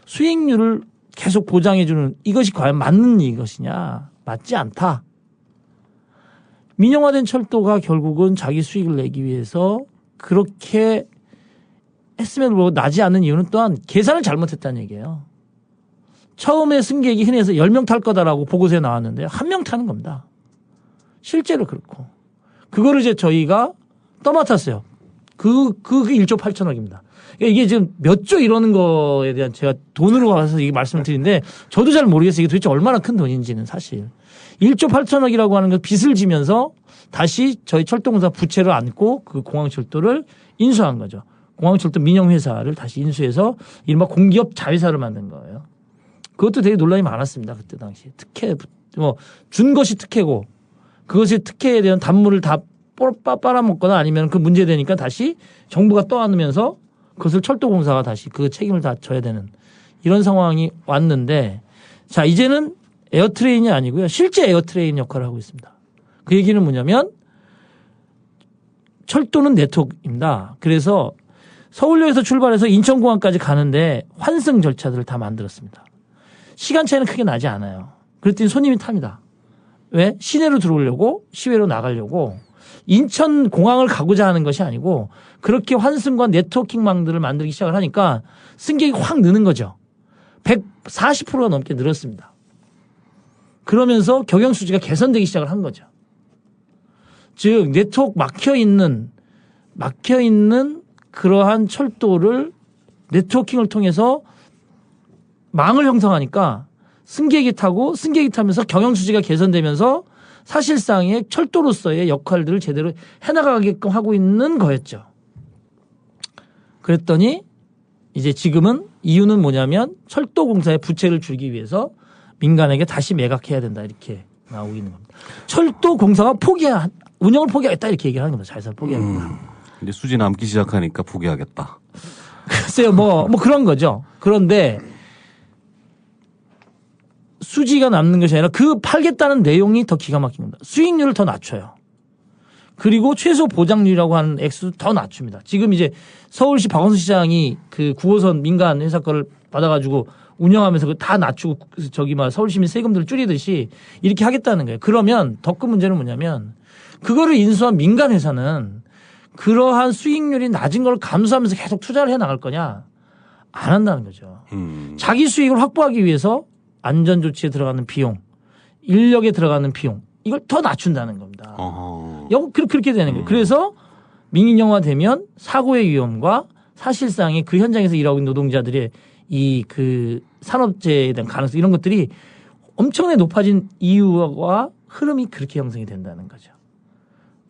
수익률을 계속 보장해주는 이것이 과연 맞는 이것이냐? 맞지 않다. 민영화된 철도가 결국은 자기 수익을 내기 위해서 그렇게 했음에도 불구하고 나지 않는 이유는 또한 계산을 잘못했다는 얘기예요. 처음에 승객이 흔히 해서 10명 탈 거다라고 보고서에 나왔는데 1명 타는 겁니다. 실제로 그렇고. 그거를 이제 저희가 떠맡았어요. 그게 1조 8천억입니다. 그러니까 이게 지금 몇 조 이러는 거에 대한 제가 돈으로 가서 이게 말씀을 드리는데 저도 잘 모르겠어요. 이게 도대체 얼마나 큰 돈인지는 사실. 1조 8천억이라고 하는 건 빚을 지면서 다시 저희 철도공사 부채를 안고 그 공항철도를 인수한 거죠. 공항철도 민영회사를 다시 인수해서 이른바 공기업 자회사를 만든 거예요. 그것도 되게 논란이 많았습니다. 그때 당시에. 특혜, 준 것이 특혜고 그것의 특혜에 대한 단물을 다 빨아먹거나 아니면 그 문제되니까 다시 정부가 떠안으면서 그것을 철도공사가 다시 그 책임을 다 져야 되는 이런 상황이 왔는데 자, 이제는 에어트레인이 아니고요. 실제 에어트레인 역할을 하고 있습니다. 그 얘기는 뭐냐면 철도는 네트워크입니다. 그래서 서울역에서 출발해서 인천공항까지 가는데 환승 절차들을 다 만들었습니다. 시간 차이는 크게 나지 않아요. 그랬더니 손님이 탑니다. 왜? 시내로 들어오려고 시외로 나가려고 인천공항을 가고자 하는 것이 아니고 그렇게 환승과 네트워킹망들을 만들기 시작을 하니까 승객이 확 느는 거죠. 140%가 넘게 늘었습니다. 그러면서 경영수지가 개선되기 시작을 한 거죠. 즉 네트워크 막혀있는 그러한 철도를 네트워킹을 통해서 망을 형성하니까 승객이 타면서 경영수지가 개선되면서 사실상의 철도로서의 역할들을 제대로 해나가게끔 하고 있는 거였죠. 그랬더니 이제 지금은 이유는 뭐냐면 철도공사의 부채를 줄이기 위해서 민간에게 다시 매각해야 된다 이렇게 나오고 있는 겁니다. 철도공사가 운영을 포기하겠다 이렇게 얘기를 하는 겁니다. 자회사를 포기하겠다. 이제 수지 남기 시작하니까 포기하겠다. 글쎄요, 뭐 그런 거죠. 그런데 수지가 남는 것이 아니라 그 팔겠다는 내용이 더 기가 막힌 겁니다. 수익률을 더 낮춰요. 그리고 최소 보장률이라고 하는 액수도 더 낮춥니다. 지금 이제 서울시 박원순 시장이 그 9호선 민간 회사 거를 받아가지고 운영하면서 그 다 낮추고 서울시민 세금들을 줄이듯이 이렇게 하겠다는 거예요. 그러면 더 큰 문제는 뭐냐면 그거를 인수한 민간 회사는 그러한 수익률이 낮은 걸 감수하면서 계속 투자를 해 나갈 거냐? 안 한다는 거죠. 자기 수익을 확보하기 위해서 안전조치에 들어가는 비용, 인력에 들어가는 비용 이걸 더 낮춘다는 겁니다. 그렇게 되는 거예요. 그래서 민영화되면 사고의 위험과 사실상의 그 현장에서 일하고 있는 노동자들의 이 그 산업재해에 대한 가능성 이런 것들이 엄청나게 높아진 이유와 흐름이 그렇게 형성이 된다는 거죠.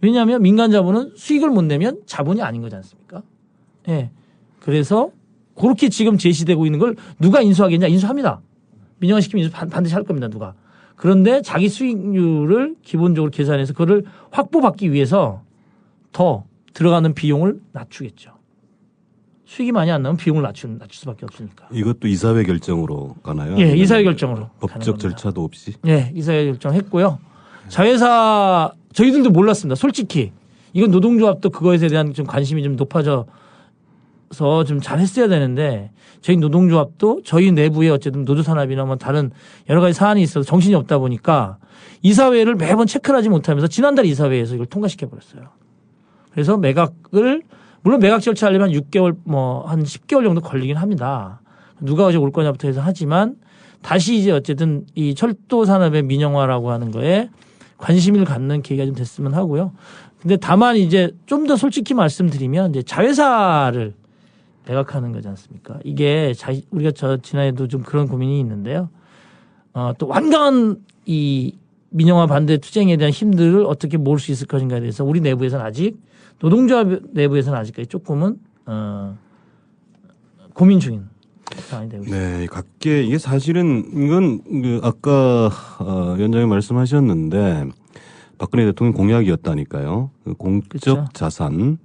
왜냐하면 민간 자본은 수익을 못 내면 자본이 아닌 거지 않습니까? 예. 네. 그래서 그렇게 지금 제시되고 있는 걸 누가 인수하겠냐? 인수합니다. 민영화시키면 인수 반드시 할 겁니다. 누가. 그런데 자기 수익률을 기본적으로 계산해서 그거를 확보받기 위해서 더 들어가는 비용을 낮추겠죠. 수익이 많이 안 나면 비용을 낮출 수밖에 없으니까. 이것도 이사회 결정으로 가나요? 예, 이사회 결정으로. 법적 절차도 없이? 예, 이사회 결정했고요. 자회사 저희들도 몰랐습니다. 솔직히 이건 노동조합도 그거에 대한 좀 관심이 좀 높아져서 좀 잘했어야 되는데 저희 노동조합도 저희 내부에 어쨌든 노조산업이나 뭐 다른 여러 가지 사안이 있어서 정신이 없다 보니까 이사회를 매번 체크를 하지 못하면서 지난달 이사회에서 이걸 통과시켜 버렸어요. 그래서 매각을 물론 매각 절차 하려면 6개월 뭐 한 10개월 정도 걸리긴 합니다. 누가 어제 올 거냐부터 해서 하지만 다시 이제 어쨌든 이 철도 산업의 민영화라고 하는 거에 관심을 갖는 계기가 좀 됐으면 하고요. 근데 다만 이제 좀 더 솔직히 말씀드리면 이제 자회사를 매각하는 거지 않습니까? 이게 우리가 지난해도 좀 그런 고민이 있는데요. 또 완강한 이 민영화 반대 투쟁에 대한 힘들을 어떻게 모을 수 있을 것인가에 대해서 우리 내부에서는 아직 노동조합 내부에서는 아직까지 조금은 고민 중인 상황이 되고 있습니다. 네, 각계 이게 사실은 이건 아까 위원장님 말씀하셨는데 박근혜 대통령 공약이었다니까요. 그 공적 그렇죠. 자산을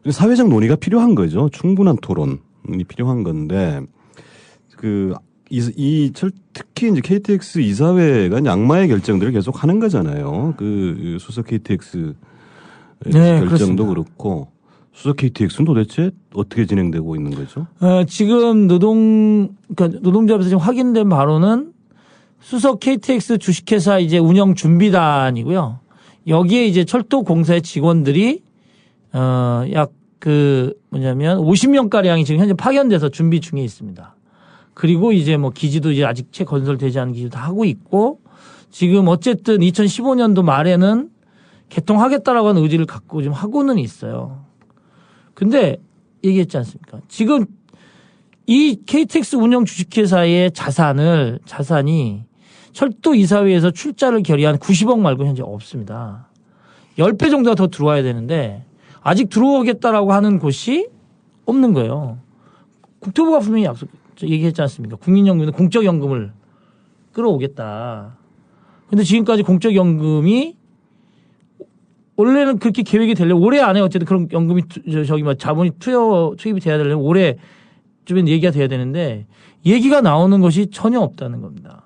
사회적 논의가 필요한 거죠. 충분한 토론이 필요한 건데 특히 이제 KTX 이사회가 악마의 결정들을 계속 하는 거잖아요. 그 수석 KTX 네, 결정도 그렇습니다. 그렇고 수석 KTX는 도대체 어떻게 진행되고 있는 거죠? 지금 그러니까 노동조합에서 지금 확인된 바로는 수석 KTX 주식회사 이제 운영 준비단이고요. 여기에 이제 철도공사의 직원들이 약 50명 가량이 지금 현재 파견돼서 준비 중에 있습니다. 그리고 이제 뭐 기지도 이제 아직 채 건설되지 않은 기지도 하고 있고 지금 어쨌든 2015년도 말에는 개통하겠다라고 하는 의지를 갖고 좀 하고는 있어요. 근데 얘기했지 않습니까? 지금 이 KTX 운영 주식회사의 자산이 철도 이사회에서 출자를 결의한 90억 말고 현재 없습니다. 10배 정도가 더 들어와야 되는데 아직 들어오겠다라고 하는 곳이 없는 거예요. 국토부가 분명히 얘기했지 않습니까? 국민연금은 공적연금을 끌어오겠다. 근데 지금까지 공적연금이 원래는 그렇게 계획이 되려면 올해 안에 어쨌든 그런 연금이 자본이 투입이 돼야 되려면 올해쯤엔 얘기가 돼야 되는데 얘기가 나오는 것이 전혀 없다는 겁니다.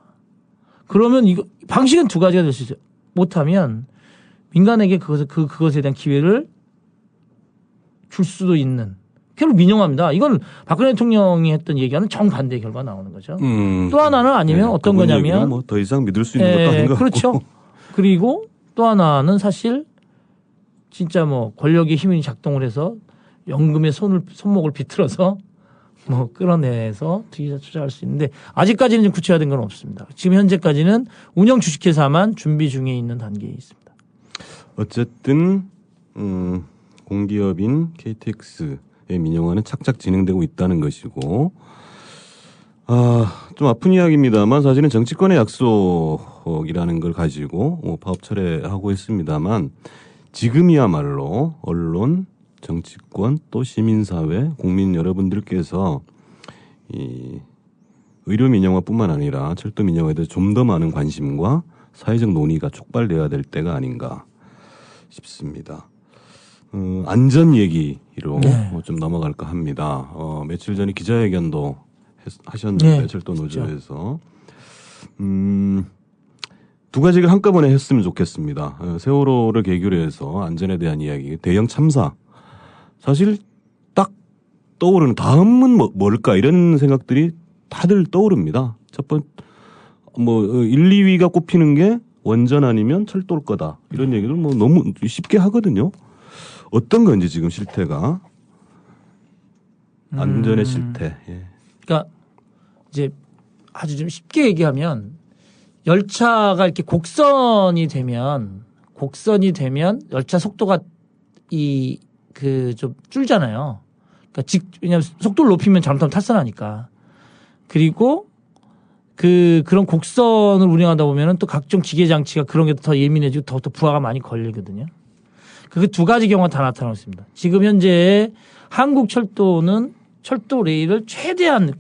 그러면 방식은 두 가지가 될 수 있어요. 못하면 민간에게 그것에 대한 기회를 줄 수도 있는. 결국 민영화입니다. 이건 박근혜 대통령이 했던 얘기와는 정반대의 결과가 나오는 거죠. 또 하나는 아니면 어떤 거냐면 뭐 더 이상 믿을 수 있는 것도 아닌 것 그렇죠. 같고. 그리고 또 하나는 사실 진짜 뭐 권력의 힘이 작동을 해서 연금의 손목을 비틀어서 뭐 끌어내서 투자할 수 있는데 아직까지는 좀 구체화된 건 없습니다. 지금 현재까지는 운영 주식회사만 준비 중에 있는 단계에 있습니다. 어쨌든 공기업인 KTX의 민영화는 착착 진행되고 있다는 것이고 좀 아픈 이야기입니다만 사실은 정치권의 약속이라는 걸 가지고 파업 철회하고 있습니다만 지금이야말로 언론, 정치권 또 시민사회, 국민 여러분들께서 이 의료 민영화뿐만 아니라 철도 민영화에 대해 좀 더 많은 관심과 사회적 논의가 촉발돼야 될 때가 아닌가 싶습니다. 안전 얘기로 네. 좀 넘어갈까 합니다. 며칠 전에 기자회견도 하셨는데 네. 철도 노조에서 두 가지를 한꺼번에 했으면 좋겠습니다. 세월호를 계기로 해서 안전에 대한 이야기, 대형 참사. 사실 딱 떠오르는 다음은 뭘까 이런 생각들이 다들 떠오릅니다. 첫 번째 1, 2위가 꼽히는 게 원전 아니면 철도일 거다. 이런 얘기를 뭐 너무 쉽게 하거든요. 어떤 건지 지금 실태가 안전의 실태. 예. 그러니까 이제 아주 좀 쉽게 얘기하면 열차가 이렇게 곡선이 되면 열차 속도가 좀 줄잖아요. 그러니까 왜냐하면 속도를 높이면 잘못하면 탈선하니까. 그리고 그런 곡선을 운영하다 보면은 또 각종 기계 장치가 그런 게 더 예민해지고 더욱더 부하가 많이 걸리거든요. 그 두 가지 경우가 다 나타나고 있습니다. 지금 현재 한국 철도는 철도 레일을 최대한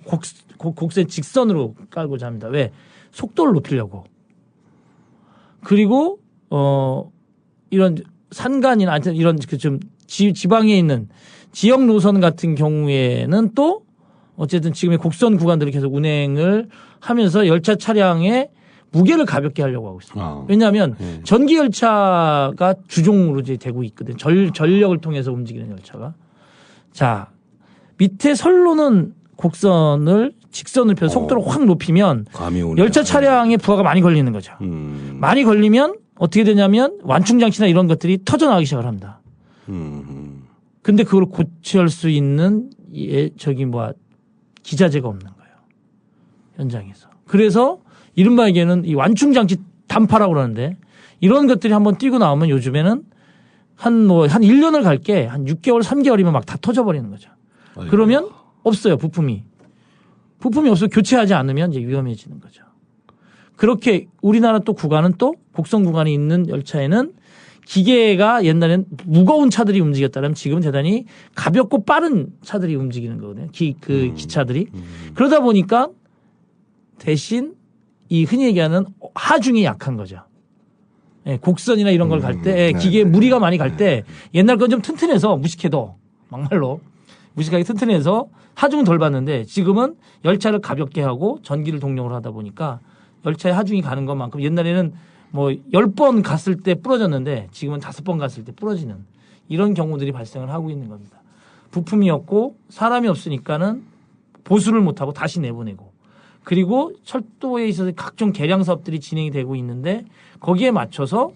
곡선 직선으로 깔고자 합니다. 왜? 속도를 높이려고. 그리고 이런 산간이나 이런 그 좀 지방에 있는 지역 노선 같은 경우에는 또 어쨌든 지금의 곡선 구간들을 계속 운행을 하면서 열차 차량의 무게를 가볍게 하려고 하고 있습니다. 왜냐하면 전기 열차가 주종으로 이제 되고 있거든요. 전력을 통해서 움직이는 열차가. 자, 밑에 선로는 곡선을 직선을 펴서 속도를 확 높이면 열차 차량의 부하가 많이 걸리는 거죠. 많이 걸리면 어떻게 되냐면 완충장치나 이런 것들이 터져나가기 시작을 합니다. 근데 그걸 고칠 수 있는 기자재가 없는 거예요. 현장에서. 그래서 이른바 얘기는 이 완충장치 단파라고 그러는데 이런 것들이 한번 뛰고 나오면 요즘에는 한 1년을 갈게 한 6개월, 3개월이면 막 다 터져버리는 거죠. 아이고. 그러면 없어요, 부품이. 부품이 없어서 교체하지 않으면 이제 위험해지는 거죠. 그렇게 우리나라 또 구간은 또 곡선 구간이 있는 열차에는 기계가 옛날엔 무거운 차들이 움직였다면 지금은 대단히 가볍고 빠른 차들이 움직이는 거거든요. 기차들이. 그러다 보니까 대신 이 흔히 얘기하는 하중이 약한 거죠. 예, 곡선이나 이런 걸 갈 때 기계에 무리가 많이 갈 때 옛날 건 좀 튼튼해서 무식해도 막말로 무식하게 튼튼해서 하중은 덜 받는데 지금은 열차를 가볍게 하고 전기를 동력으로 하다 보니까 열차에 하중이 가는 것만큼 옛날에는 뭐 10번 갔을 때 부러졌는데 지금은 5번 갔을 때 부러지는 이런 경우들이 발생을 하고 있는 겁니다. 부품이 없고 사람이 없으니까는 보수를 못하고 다시 내보내고 그리고 철도에 있어서 각종 개량 사업들이 진행이 되고 있는데 거기에 맞춰서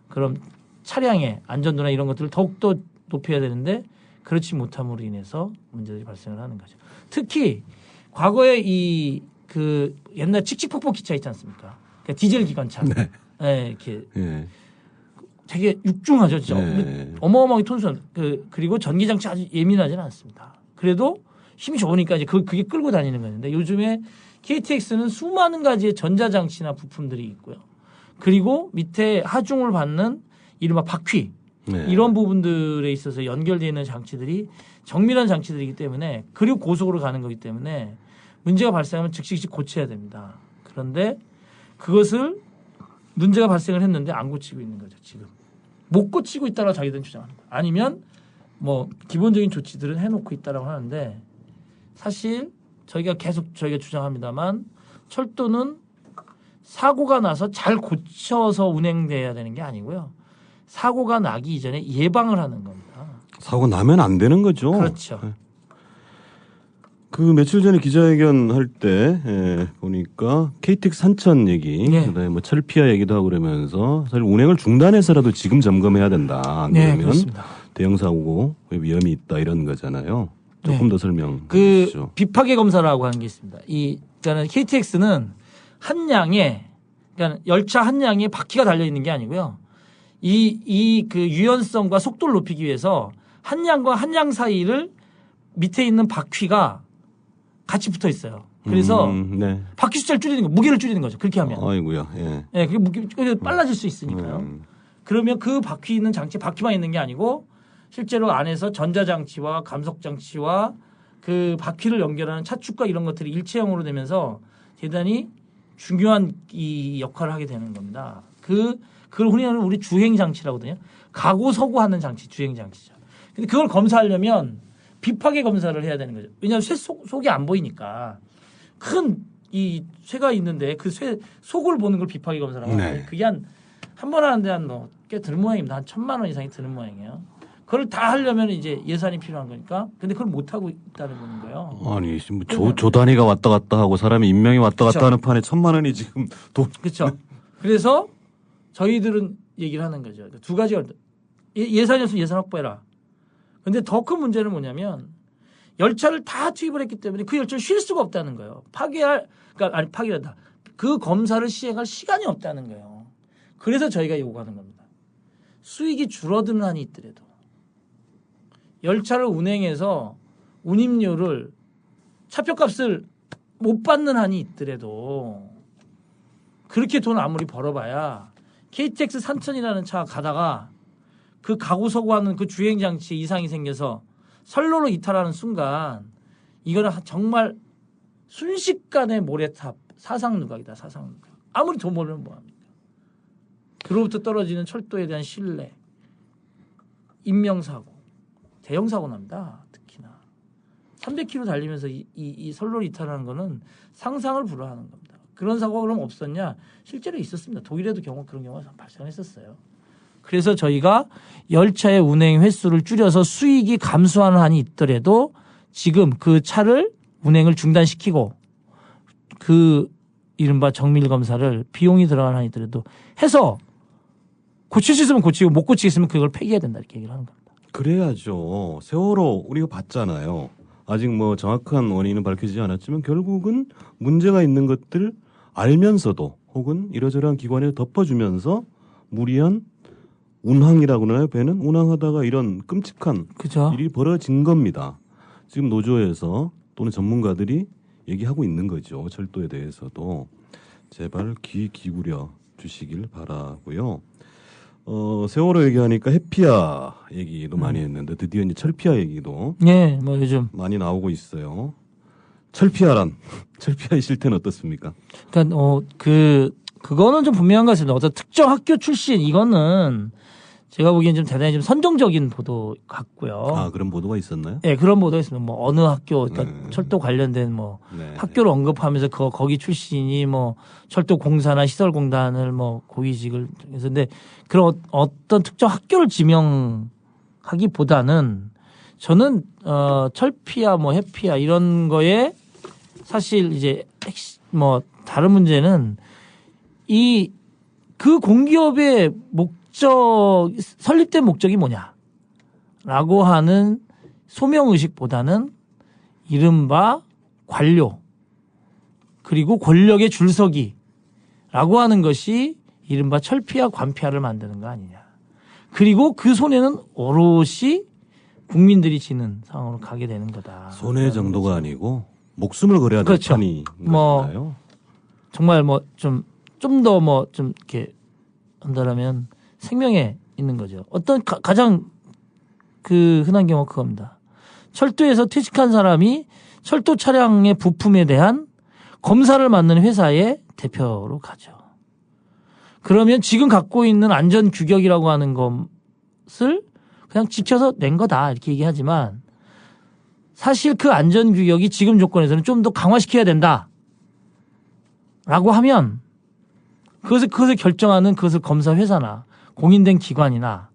그럼 차량의 안전도나 이런 것들을 더욱더 높여야 되는데 그렇지 못함으로 인해서 문제들이 발생을 하는 거죠. 특히 과거에 옛날 칙칙폭폭 기차 있지 않습니까? 그러니까 디젤 기관차. 네. 네, 이렇게 되게 육중하죠, 진짜. 네. 어마어마하게 톤수한. 그리고 전기장치 아주 예민하지는 않습니다. 그래도 힘이 좋으니까 이제 그게 끌고 다니는 건데 요즘에 KTX는 수많은 가지의 전자장치나 부품들이 있고요. 그리고 밑에 하중을 받는 이른바 바퀴. 네. 이런 부분들에 있어서 연결되어 있는 장치들이 정밀한 장치들이기 때문에 그리고 고속으로 가는 거기 때문에 문제가 발생하면 즉시 고쳐야 됩니다. 그런데 그것을 문제가 발생을 했는데 안 고치고 있는 거죠. 지금. 못 고치고 있다고 자기들은 주장하는 거예요. 아니면 뭐 기본적인 조치들은 해놓고 있다고 하는데 사실 저희가 주장합니다만 철도는 사고가 나서 잘 고쳐서 운행돼야 되는 게 아니고요. 사고가 나기 이전에 예방을 하는 겁니다. 사고 나면 안 되는 거죠. 그렇죠. 그 며칠 전에 기자회견 할 때 보니까 KTX 산천 얘기, 네. 그다음에 뭐 철피아 얘기도 하고 그러면서 사실 운행을 중단해서라도 지금 점검해야 된다. 안 그러면 그렇습니다. 대형 사고 위험이 있다 이런 거잖아요. 조금 더 설명. 비파괴 검사라고 하는 게 있습니다. 그러니까 KTX는 한 양에 그러니까 열차 한 양에 바퀴가 달려 있는 게 아니고요. 그 유연성과 속도를 높이기 위해서 한 양과 한 양 사이를 밑에 있는 바퀴가 같이 붙어 있어요. 그래서 네. 바퀴 숫자를 줄이는 거, 무게를 줄이는 거죠. 그렇게 하면. 아이고야. 예. 네, 그게 무게 빨라질 수 있으니까요. 그러면 그 바퀴 있는 장치, 바퀴만 있는 게 아니고 실제로 안에서 전자장치와 감속장치와 그 바퀴를 연결하는 차축과 이런 것들이 일체형으로 되면서 대단히 중요한 이 역할을 하게 되는 겁니다. 그걸 흔히 하는 우리 주행장치라고 하거든요. 가고 서고 하는 장치, 주행장치죠. 근데 그걸 검사하려면 비파괴 검사를 해야 되는 거죠. 왜냐하면 쇠 속이 안 보이니까 큰 이 쇠가 있는데 그 쇠 속을 보는 걸 비파괴 검사라고 하는데 그게 한 번 하는데 꽤 드는 모양입니다. 한 1,000만 원 이상이 드는 모양이에요. 그걸 다 하려면 이제 예산이 필요한 거니까. 근데 그걸 못 하고 있다는 거예요. 아니, 조 단위가 왔다 갔다 하고 사람이 인명이 왔다 갔다 그쵸. 하는 판에 1,000만 원이 지금 돈. 그렇죠. 그래서 저희들은 얘기를 하는 거죠. 두 가지가 예산이었으면 예산 확보해라. 근데 더 큰 문제는 뭐냐면 열차를 다 투입을 했기 때문에 그 열차를 쉴 수가 없다는 거예요. 파괴한다. 그 검사를 시행할 시간이 없다는 거예요. 그래서 저희가 요구하는 겁니다. 수익이 줄어드는 한이 있더라도 열차를 운행해서 운임료를 차표값을 못 받는 한이 있더라도 그렇게 돈 아무리 벌어봐야 KTX 산천이라는 차 가다가 그 가고 서고 하는 그 주행장치에 이상이 생겨서 선로로 이탈하는 순간 이거는 정말 순식간의 모래탑, 사상누각이다. 사상누각. 아무리 돈 벌면 뭐합니까? 그로부터 떨어지는 철도에 대한 신뢰, 인명사고, 대형사고 납니다. 특히나 300km 달리면서 이 선로를 이탈하는 거는 상상을 불허하는 겁니다. 그런 사고가 그럼 없었냐? 실제로 있었습니다. 독일에도 그런 경우가 발생했었어요. 그래서 저희가 열차의 운행 횟수를 줄여서 수익이 감소하는 한이 있더라도 지금 그 차를 운행을 중단시키고 그 이른바 정밀 검사를 비용이 들어가는 한이 있더라도 해서 고칠 수 있으면 고치고 못 고치겠으면 그걸 폐기해야 된다 이렇게 얘기를 하는 겁니다. 그래야죠. 세월호 우리가 봤잖아요. 아직 뭐 정확한 원인은 밝혀지지 않았지만 결국은 문제가 있는 것들 알면서도 혹은 이러저러한 기관에 덮어주면서 무리한 운항이라고 하나요? 배는 운항하다가 이런 끔찍한 그죠? 일이 벌어진 겁니다. 지금 노조에서 또는 전문가들이 얘기하고 있는 거죠. 철도에 대해서도 제발 귀 기울여 주시길 바라고요. 세월호 얘기하니까 해피아 얘기도 많이 했는데 드디어 이제 철피아 얘기도 네, 뭐 요즘 많이 나오고 있어요. 철피아란 철피아의 실태는 어떻습니까? 그러니까 그거는 좀 분명한 것 같습니다. 어떤 특정 학교 출신 이거는 제가 보기엔 좀 대단히 좀 선정적인 보도 같고요. 아, 그런 보도가 있었나요? 네, 그런 보도가 있습니다. 뭐 어느 학교, 그러니까 철도 관련된 뭐 네. 학교를 언급하면서 거기 출신이 뭐 철도공사나 시설공단을 뭐 고위직을 해서 근데 그런 어떤 특정 학교를 지명하기보다는 저는 철피아 뭐 해피아 이런 거에 사실 이제 뭐 다른 문제는 그 공기업의 설립된 목적이 뭐냐라고 하는 소명의식보다는 이른바 관료 그리고 권력의 줄서기라고 하는 것이 이른바 철피아 관피아를 만드는 거 아니냐. 그리고 그 손해는 오롯이 국민들이 지는 상황으로 가게 되는 거다. 손해 정도가 아니고 목숨을 걸어야 될 그렇죠. 판이 뭐 것인가요? 정말 뭐 좀 더 뭐 좀 이렇게 한다라면 생명에 있는 거죠. 어떤 가장 그 흔한 경우가 그겁니다. 철도에서 퇴직한 사람이 철도 차량의 부품에 대한 검사를 맡는 회사의 대표로 가죠. 그러면 지금 갖고 있는 안전 규격이라고 하는 것을 그냥 지켜서 낸 거다 이렇게 얘기하지만 사실 그 안전 규격이 지금 조건에서는 좀 더 강화시켜야 된다라고 하면 그것을 결정하는 그것을 검사 회사나 공인된 기관이나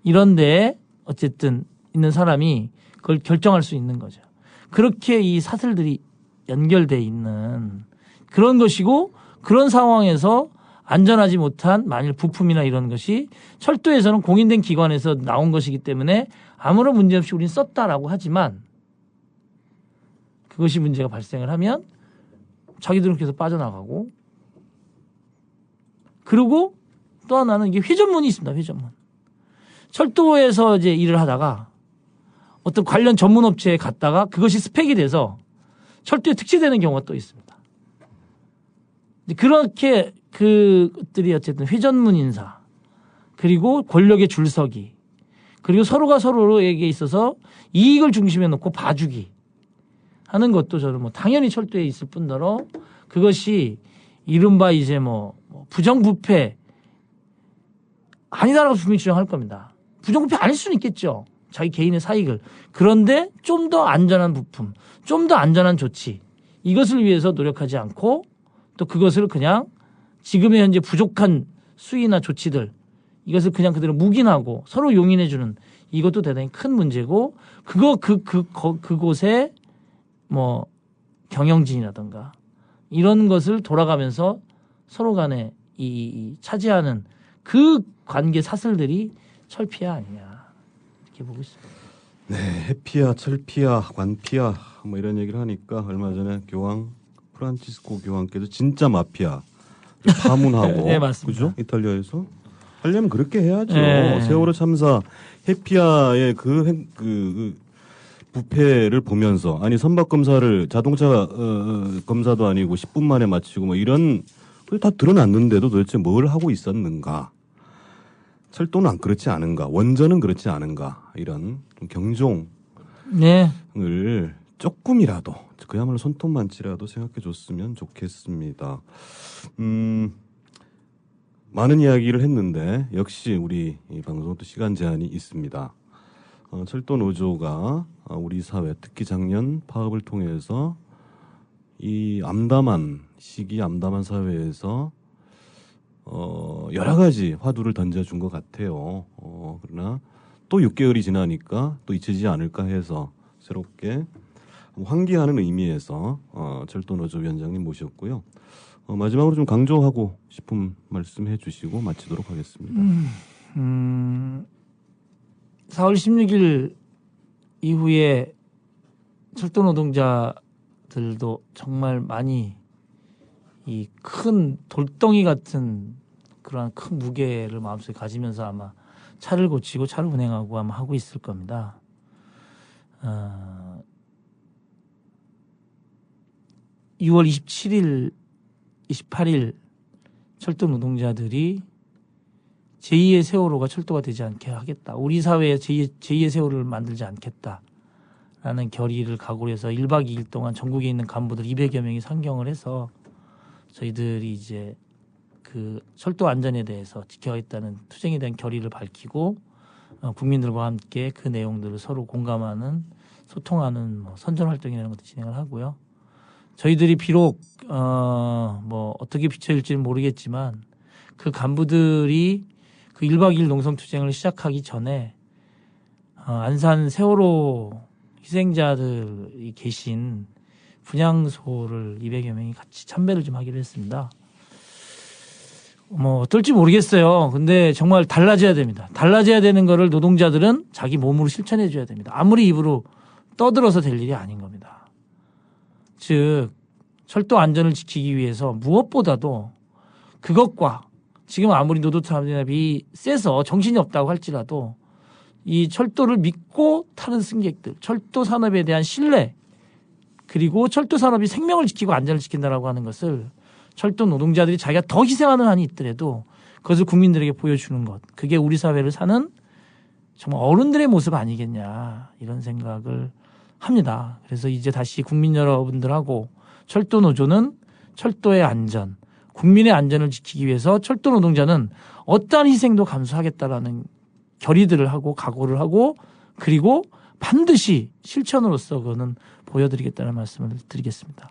이런 데에 어쨌든 있는 사람이 그걸 결정할 수 있는 거죠. 그렇게 이 사슬들이 연결돼 있는 그런 것이고 그런 상황에서 안전하지 못한 만일 부품이나 이런 것이 철도에서는 공인된 기관에서 나온 것이기 때문에 아무런 문제 없이 우리는 썼다라고 하지만 그것이 문제가 발생을 하면 자기들은 계속 빠져나가고 그리고 또 하나는 이게 회전문이 있습니다. 회전문. 철도에서 이제 일을 하다가 어떤 관련 전문 업체에 갔다가 그것이 스펙이 돼서 철도에 특채되는 경우가 또 있습니다. 그렇게 그들이 어쨌든 회전문 인사 그리고 권력의 줄서기 그리고 서로가 서로에게 있어서 이익을 중심에 놓고 봐주기 하는 것도 저는 뭐 당연히 철도에 있을 뿐더러 그것이 이른바 이제 뭐 부정부패 아니다라고 분명히 주장할 겁니다. 부정부패 아닐 수는 있겠죠. 자기 개인의 사익을. 그런데 좀 더 안전한 부품, 좀 더 안전한 조치 이것을 위해서 노력하지 않고 또 그것을 그냥 지금의 현재 부족한 수위나 조치들 이것을 그냥 그대로 묵인하고 서로 용인해주는 이것도 대단히 큰 문제고 그곳에 뭐 경영진이라든가 이런 것을 돌아가면서 서로 간에 이 차지하는 그 관계 사슬들이 철피아 아니냐 이렇게 보고 있습니다. 네, 해피아, 철피아, 관피아 뭐 이런 얘기를 하니까 얼마 전에 교황 프란치스코 교황께서 진짜 마피아 파문하고 네, 맞습니다. 그죠? 이탈리아에서 하려면 그렇게 해야죠. 네. 세월호 참사 해피아의 그 부패를 보면서 아니 선박 검사를 자동차 검사도 아니고 10분 만에 마치고 뭐 이런 다 드러났는데도 도대체 뭘 하고 있었는가? 철도는 안 그렇지 않은가? 원전은 그렇지 않은가? 이런 좀 경종을 네. 조금이라도 그야말로 손톱만치라도 생각해 줬으면 좋겠습니다. 많은 이야기를 했는데 역시 우리 이 방송도 시간 제한이 있습니다. 철도 노조가 우리 사회, 특히 작년 파업을 통해서 이 암담한 시기, 암담한 사회에서 여러 가지 화두를 던져준 것 같아요. 그러나 또 6개월이 지나니까 또 잊히지 않을까 해서 새롭게 환기하는 의미에서 철도노조 위원장님 모셨고요. 마지막으로 좀 강조하고 싶은 말씀해 주시고 마치도록 하겠습니다. 4월 16일 이후에 철도 노동자들도 정말 많이 이 큰 돌덩이 같은 그러한 큰 무게를 마음속에 가지면서 아마 차를 고치고 차를 운행하고 아마 하고 있을 겁니다. 6월 27일, 28일 철도 노동자들이 제2의 세월호가 철도가 되지 않게 하겠다. 우리 사회에 제2의 세월호를 만들지 않겠다라는 결의를 각오로 해서 1박 2일 동안 전국에 있는 간부들 200여 명이 상경을 해서 저희들이 이제 그 철도 안전에 대해서 지켜야겠다는 투쟁에 대한 결의를 밝히고 국민들과 함께 그 내용들을 서로 공감하는 소통하는 선전 활동이라는 것도 진행을 하고요. 저희들이 비록 뭐 어떻게 비춰질지는 모르겠지만 그 간부들이 그 1박 2일 농성투쟁을 시작하기 전에 안산 세월호 희생자들이 계신 분향소를 200여 명이 같이 참배를 좀 하기로 했습니다. 뭐 어떨지 모르겠어요. 근데 정말 달라져야 됩니다. 달라져야 되는 거를 노동자들은 자기 몸으로 실천해 줘야 됩니다. 아무리 입으로 떠들어서 될 일이 아닌 겁니다. 즉 철도 안전을 지키기 위해서 무엇보다도 그것과 지금 아무리 노동탄압이 세서 정신이 없다고 할지라도 이 철도를 믿고 타는 승객들, 철도 산업에 대한 신뢰, 그리고 철도 산업이 생명을 지키고 안전을 지킨다라고 하는 것을 철도 노동자들이 자기가 더 희생하는 한이 있더라도 그것을 국민들에게 보여주는 것, 그게 우리 사회를 사는 정말 어른들의 모습 아니겠냐 이런 생각을 합니다. 그래서 이제 다시 국민 여러분들하고 철도 노조는 철도의 안전, 국민의 안전을 지키기 위해서 철도 노동자는 어떠한 희생도 감수하겠다라는 결의들을 하고 각오를 하고 그리고 반드시 실천으로서 그거는 보여드리겠다는 말씀을 드리겠습니다.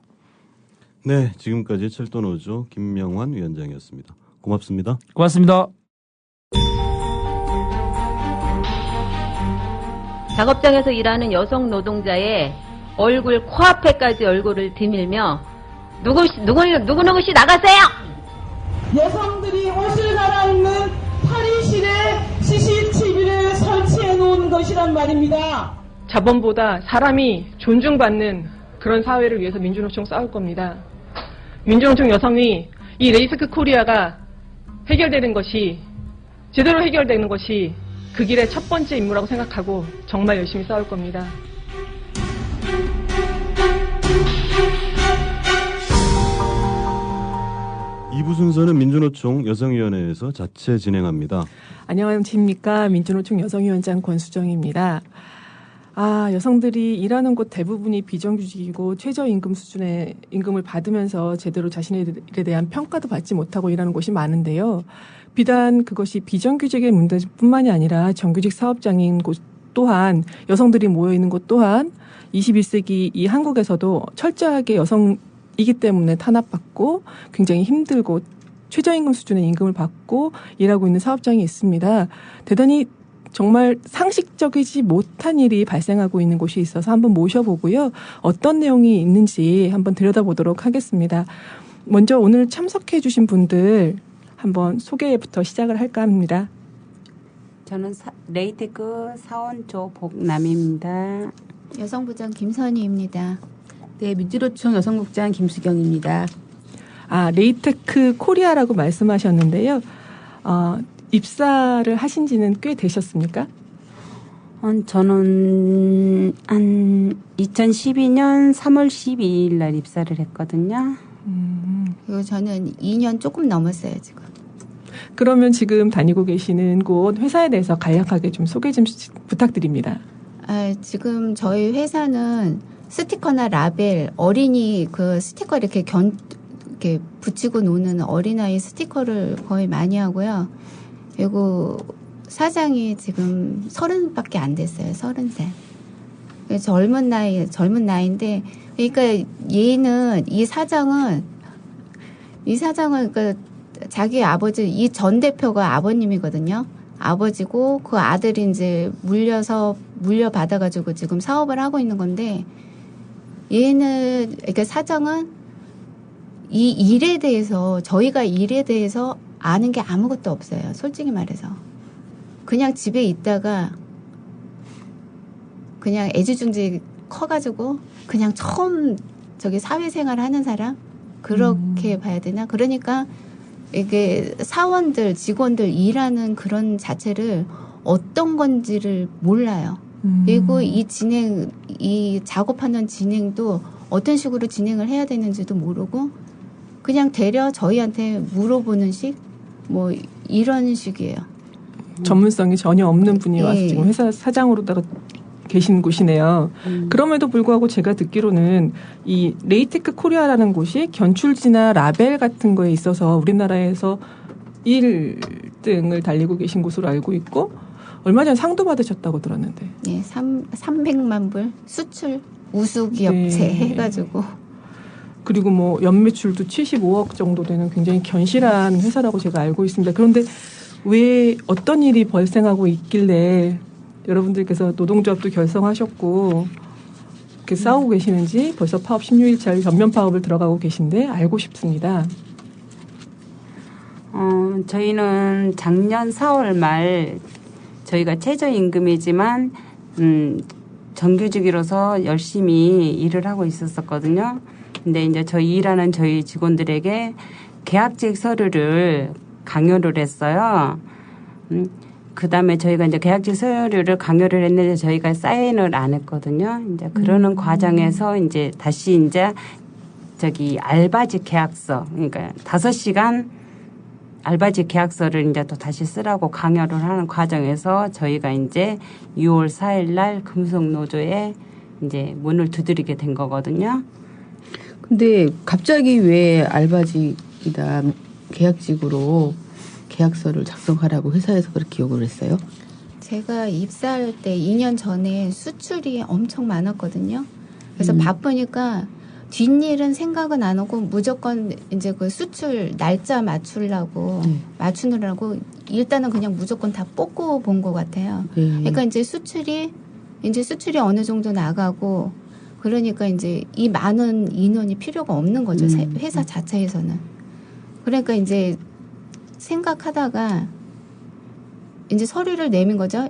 네, 지금까지 철도노조 김명환 위원장이었습니다. 고맙습니다. 고맙습니다. 작업장에서 일하는 여성 노동자의 얼굴 코앞에까지 얼굴을 드밀며 누구누구씨 나가세요! 여성들이 옷을 갈아입는 탈의실에 CCTV를 설치해 놓은 것이란 말입니다. 자본보다 사람이 존중받는 그런 사회를 위해서 민주노총 싸울 겁니다. 민주노총 여성이 이 레이스크 코리아가 해결되는 것이 제대로 해결되는 것이 그 길의 첫 번째 임무라고 생각하고 정말 열심히 싸울 겁니다. 이부 순서는 민주노총 여성위원회에서 자체 진행합니다. 안녕하십니까. 민주노총 여성위원장 권수정입니다. 여성들이 일하는 곳 대부분이 비정규직이고 최저임금 수준의 임금을 받으면서 제대로 자신의 일에 대한 평가도 받지 못하고 일하는 곳이 많은데요. 비단 그것이 비정규직의 문제뿐만이 아니라 정규직 사업장인 곳 또한 여성들이 모여있는 곳 또한 21세기 이 한국에서도 철저하게 여성이기 때문에 탄압받고 굉장히 힘들고 최저임금 수준의 임금을 받고 일하고 있는 사업장이 있습니다. 대단히 정말 상식적이지 못한 일이 발생하고 있는 곳이 있어서 한번 모셔보고요. 어떤 내용이 있는지 한번 들여다보도록 하겠습니다. 먼저 오늘 참석해 주신 분들 한번 소개부터 시작을 할까 합니다. 저는 레이테크 사원 조복남입니다. 여성부장 김선희입니다. 네, 민주노총 여성국장 김수경입니다. 레이테크 코리아라고 말씀하셨는데요. 입사를 하신 지는 꽤 되셨습니까? 저는 한 2012년 3월 12일 날 입사를 했거든요. 그리고 저는 2년 조금 넘었어요, 지금. 그러면 지금 다니고 계시는 곳 회사에 대해서 간략하게 좀 소개 좀 부탁드립니다. 지금 저희 회사는 스티커나 라벨, 어린이 그 스티커 이렇게 이렇게 붙이고 노는 어린아이 스티커를 거의 많이 하고요. 그리고 사장이 지금 30밖에 안 됐어요. 30살. 젊은 나이인데, 그러니까 이 사장은 그러니까 자기 아버지, 이 전 대표가 아버님이거든요. 아버지고 그 아들이 이제 물려받아가지고 지금 사업을 하고 있는 건데, 그러니까 사장은 이 일에 대해서, 저희가 일에 대해서 아는 게 아무것도 없어요. 솔직히 말해서. 그냥 집에 있다가 그냥 애지중지 커가지고 그냥 처음 저기 사회생활 하는 사람? 그렇게 봐야 되나? 그러니까 이게 사원들, 직원들 일하는 그런 자체를 어떤 건지를 몰라요. 그리고 이 작업하는 진행도 어떤 식으로 진행을 해야 되는지도 모르고 그냥 대려 저희한테 물어보는 식? 뭐 이런 식이에요. 전문성이 전혀 없는 분이 와서 지금 회사 사장으로다가 계신 곳이네요. 그럼에도 불구하고 제가 듣기로는 이 레이테크 코리아라는 곳이 견출지나 라벨 같은 거에 있어서 우리나라에서 1등을 달리고 계신 곳으로 알고 있고 얼마 전에 상도 받으셨다고 들었는데. 네, 300만 불 수출 우수기업체 해가지고. 그리고 뭐 연매출도 75억 정도 되는 굉장히 견실한 회사라고 제가 알고 있습니다. 그런데 왜 어떤 일이 발생하고 있길래 여러분들께서 노동조합도 결성하셨고 이렇게 싸우고 계시는지 벌써 파업 16일차 전면 파업을 들어가고 계신데 알고 싶습니다. 저희는 작년 4월 말 저희가 최저임금이지만 정규직으로서 열심히 일을 하고 있었거든요. 근데 이제 일하는 저희 직원들에게 계약직 서류를 강요를 했어요. 그 다음에 저희가 이제 계약직 서류를 강요를 했는데 저희가 사인을 안 했거든요. 이제 그러는 과정에서 이제 다시 이제 알바직 계약서, 그러니까 5시간 알바직 계약서를 이제 또 다시 쓰라고 강요를 하는 과정에서 저희가 이제 6월 4일 날 금속노조에 이제 문을 두드리게 된 거거든요. 근데 갑자기 왜 알바직이다 계약직으로 계약서를 작성하라고 회사에서 그렇게 요구를 했어요? 제가 입사할 때 2년 전에 수출이 엄청 많았거든요. 그래서 바쁘니까 뒷일은 생각은 안 하고 무조건 이제 그 수출 날짜 맞추느라고 일단은 그냥 무조건 다 뽑고 본 것 같아요. 그러니까 이제 수출이 어느 정도 나가고 그러니까 이제 이 많은 인원이 필요가 없는 거죠. 회사 자체에서는. 그러니까 이제 생각하다가 이제 서류를 내민 거죠.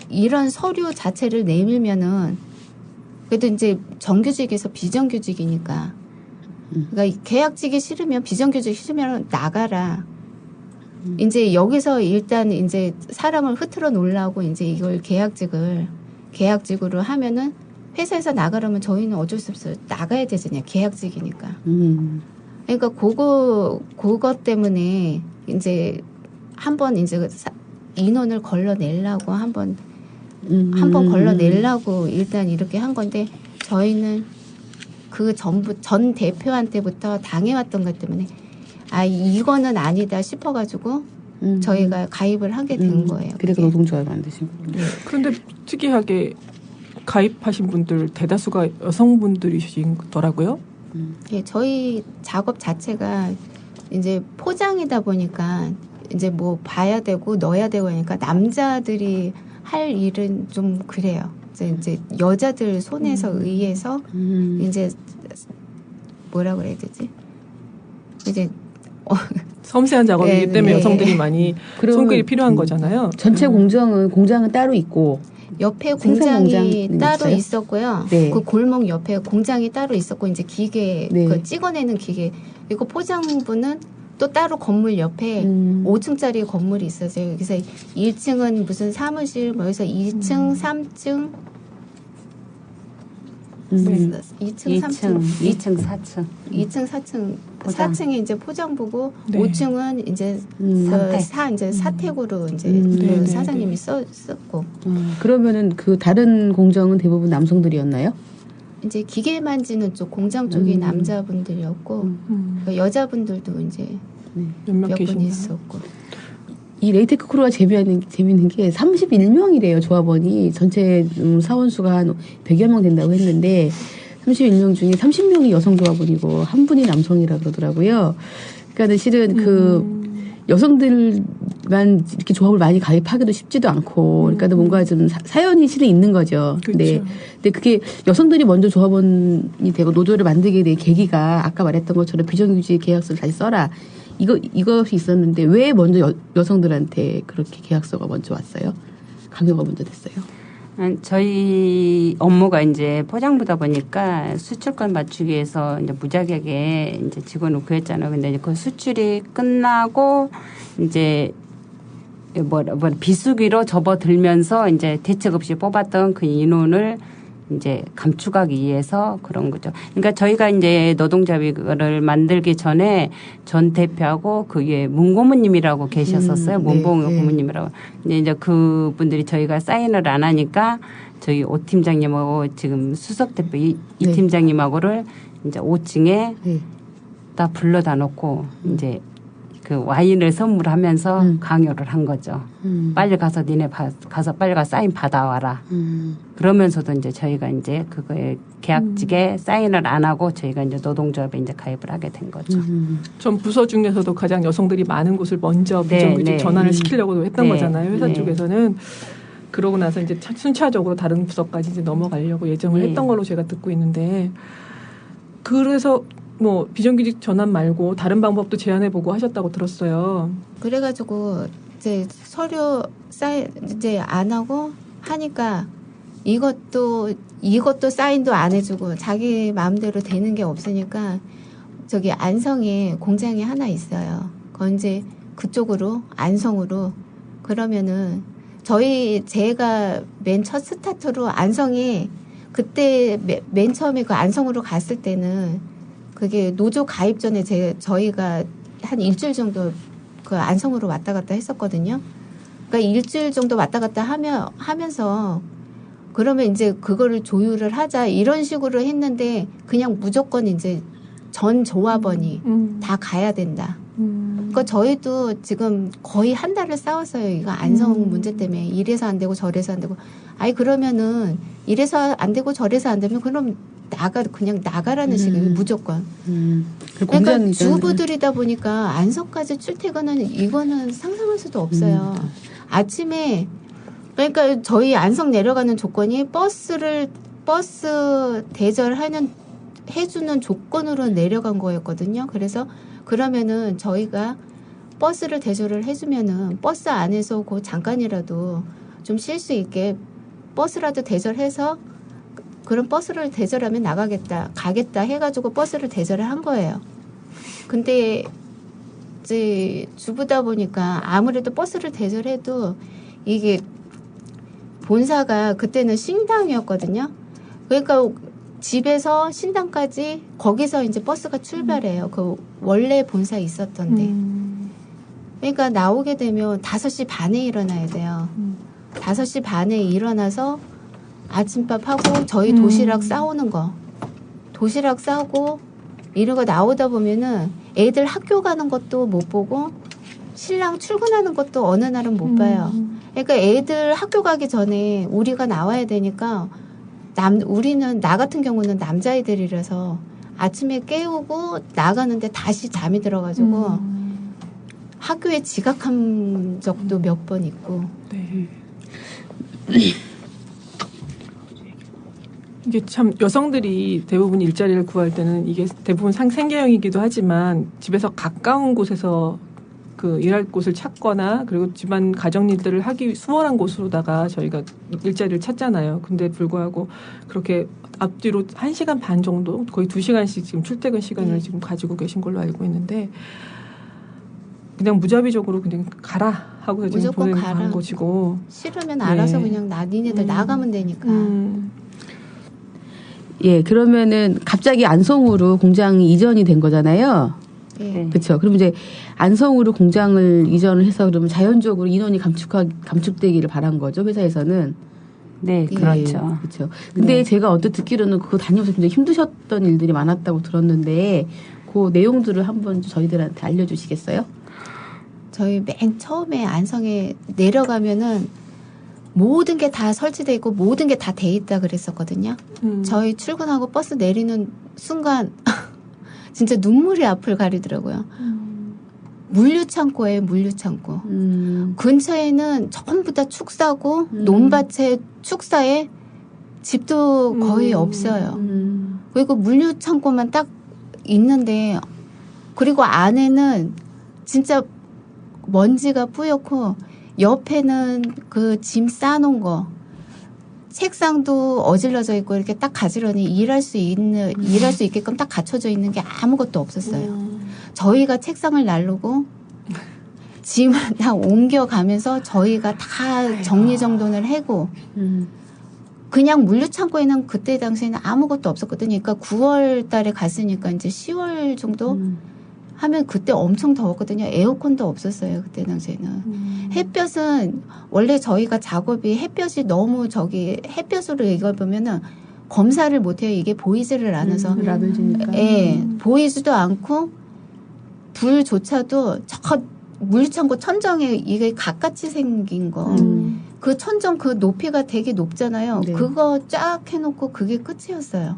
이런 서류 자체를 내밀면은 그래도 이제 정규직에서 비정규직이니까. 그러니까 계약직이 싫으면 비정규직이 싫으면 나가라. 이제 여기서 일단 이제 사람을 흐트러 놓으려고 이제 이걸 계약직으로 하면은 회사에서 나가려면 저희는 어쩔 수 없어요. 나가야 되잖아요. 계약직이니까. 그러니까 그것 때문에 이제 한번 이제 인원을 걸러내려고 한번 걸러내려고 일단 이렇게 한 건데 저희는 그 전 대표한테부터 당해왔던 것 때문에 이거는 아니다 싶어가지고 저희가 가입을 하게 된 거예요. 그래서 노동조합을 만드신 거군요. 그런데 특이하게 가입하신 분들 대다수가 여성분들이시더라고요. 예, 저희 작업 자체가 이제 포장이다 보니까 이제 뭐 봐야 되고 넣어야 되고 하니까 남자들이 할 일은 좀 그래요. 이제 여자들 손에서 의해서 이제 뭐라 그래야 되지? 이제 섬세한 작업이기 때문에 여성들이 많이 손길이 필요한 거잖아요. 전체 공장은 따로 있고 옆에 공장이 따로 있어요? 있었고요. 네. 그 골목 옆에 공장이 따로 있었고 이제 기계 그 찍어내는 기계 그리고 포장부는 또 따로 건물 옆에 5층짜리 건물이 있었어요. 그래서 1층은 무슨 사무실 뭐 여기서 2층, 3층 2층, 3층, 2층, 4층. 2층, 4층. 포장. 4층이 이제 포장부고 네. 5층은 이제 이제 사택으로 이제 그 사장님이 썼고. 그러면은 그 다른 공정은 대부분 남성들이었나요? 이제 기계 만지는 쪽 공장 쪽이 남자분들이었고 여자분들도 이제 몇 분 있었고. 이 레이테크 크루가 재미있는 게 31명이래요. 조합원이 전체 사원수가 한 100여 명 된다고 했는데 31명 중에 30명이 여성 조합원이고 한 분이 남성이라 그러더라고요. 그러니까 실은 그 여성들만 이렇게 조합을 많이 가입하기도 쉽지도 않고, 그러니까 뭔가 좀 사연이 실은 있는 거죠. 그렇죠. 근데 그게 여성들이 먼저 조합원이 되고 노조를 만들게 된 계기가 아까 말했던 것처럼 비정규직 계약서를 다시 써라. 이것이 있었는데 왜 먼저 여성들한테 그렇게 계약서가 먼저 왔어요? 강요가 먼저 됐어요? 저희 업무가 이제 포장부다 보니까 수출권 맞추기 위해서 이제 무자격에 이제 직원을 구했잖아요. 근데 이제 그 수출이 끝나고 이제 비수기로 접어들면서 이제 대책 없이 뽑았던 그 인원을 이제 감축하기 위해서 그런 거죠. 그러니까 저희가 이제 노동자위를 만들기 전에 전 대표하고 그 위에 문고문님이라고 계셨었어요. 문봉 고문님이라고. 근데 이제 그분들이 저희가 사인을 안 하니까 저희 오 팀장님하고 지금 수석 대표 이 팀장님하고를 이제 5층에 다 불러다 놓고 이제 그 와인을 선물하면서 강요를 한 거죠. 빨리 가서 니네 가서 빨리 가서 사인 받아와라. 그러면서도 이제 저희가 이제 그거에 계약직에 사인을 안 하고 저희가 이제 노동조합에 이제 가입을 하게 된 거죠. 전 부서 중에서도 가장 여성들이 많은 곳을 먼저 비정규직 전환을 시키려고 했던 거잖아요. 회사 쪽에서는. 그러고 나서 이제 순차적으로 다른 부서까지 이제 넘어가려고 예정을 했던 걸로 제가 듣고 있는데, 그래서 뭐 비정규직 전환 말고 다른 방법도 제안해보고 하셨다고 들었어요. 그래가지고 이제 서류 사인 이제 안 하고 하니까 이것도 사인도 안 해주고 자기 마음대로 되는 게 없으니까 저기 안성에 공장이 하나 있어요. 그건 이제 그쪽으로 안성으로 그러면은 제가 맨 첫 스타트로 안성에 그때 맨 처음에 그 안성으로 갔을 때는 그게 노조 가입 전에 저희가 한 일주일 정도 그 안성으로 왔다 갔다 했었거든요. 그러니까 일주일 정도 왔다 갔다 하면서 그러면 이제 그거를 조율을 하자 이런 식으로 했는데 그냥 무조건 이제 전 조합원이 다 가야 된다. 그러니까 저희도 지금 거의 한 달을 싸웠어요. 이거 안성 문제 때문에 이래서 안 되고 저래서 안 되고. 아니 그러면은 이래서 안 되고 저래서 안 되면 그럼 그냥 나가라는 식이에요. 무조건. 그러니까 주부들이다 보니까 안성까지 출퇴근은 이거는 상상할 수도 없어요. 아침에 그러니까 저희 안성 내려가는 조건이 버스 해주는 조건으로 내려간 거였거든요. 그래서 그러면은 저희가 버스를 대절을 해주면은 버스 안에서 그 잠깐이라도 좀 쉴 수 있게 버스라도 대절해서 그런 버스를 대절하면 가겠다 해가지고 버스를 대절을 한 거예요. 근데 이제 주부다 보니까 아무래도 버스를 대절해도 이게 본사가 그때는 신당이었거든요. 그러니까 집에서 신당까지 거기서 이제 버스가 출발해요. 그 원래 본사에 있었던데. 그러니까 나오게 되면 5시 반에 일어나야 돼요. 5시 반에 일어나서 아침밥하고 저희 도시락 싸오는 거. 도시락 싸고 이런 거 나오다 보면은 애들 학교 가는 것도 못 보고 신랑 출근하는 것도 어느 날은 못 봐요. 그러니까 애들 학교 가기 전에 우리가 나와야 되니까 나 같은 경우는 남자애들이라서 아침에 깨우고 나가는데 다시 잠이 들어가지고 학교에 지각한 적도 몇 번 있고. 네. 이게 참 여성들이 대부분 일자리를 구할 때는 이게 대부분 생계형이기도 하지만 집에서 가까운 곳에서 그 일할 곳을 찾거나 그리고 집안 가정 일들을 하기 수월한 곳으로다가 저희가 일자리를 찾잖아요. 근데 불구하고 그렇게 앞뒤로 1시간 반 정도 거의 2시간씩 지금 출퇴근 시간을 지금 가지고 계신 걸로 알고 있는데 그냥 무자비적으로 그냥 가라 하고 지금 보내는 것이고 싫으면 알아서 그냥 니네들 나가면 되니까. 예, 그러면은 갑자기 안성으로 공장이 이전이 된 거잖아요. 네. 그렇죠. 그럼 이제 안성으로 공장을 이전을 해서 그러면 자연적으로 인원이 감축되기를 바란 거죠. 회사에서는. 네, 그렇죠. 그렇죠. 근데 제가 언뜻 듣기로는 그거 다니면서 굉장히 힘드셨던 일들이 많았다고 들었는데 그 내용들을 한번 저희들한테 알려주시겠어요? 저희 맨 처음에 안성에 내려가면은 모든 게 다 설치돼 있고 모든 게 다 돼 있다 그랬었거든요. 저희 출근하고 버스 내리는 순간 진짜 눈물이 앞을 가리더라고요. 물류창고예요, 물류창고. 근처에는 전부 다 축사고 논밭에 축사에 집도 거의 없어요. 그리고 물류창고만 딱 있는데 그리고 안에는 진짜 먼지가 뿌옇고 옆에는 그 짐 싸놓은 거 책상도 어질러져 있고 이렇게 딱 가지런히 일할 수 있게끔 딱 갖춰져 있는 게 아무것도 없었어요. 저희가 책상을 나르고 짐을 다 옮겨가면서 저희가 다 정리정돈을 하고 그냥 물류창고에는 그때 당시에는 아무것도 없었거든요. 그러니까 9월 달에 갔으니까 이제 10월 정도 하면 그때 엄청 더웠거든요. 에어컨도 없었어요. 그때 당시에는. 햇볕은 원래 저희가 작업이 햇볕이 너무 햇볕으로 이걸 보면은 검사를 못해요. 이게 보이지를 않아서. 라벨지니까. 예, 보이지도 않고 불조차도 저 물류창고 천정에 이게 각같이 생긴 거. 그 천정 그 높이가 되게 높잖아요. 네. 그거 쫙 해놓고 그게 끝이었어요.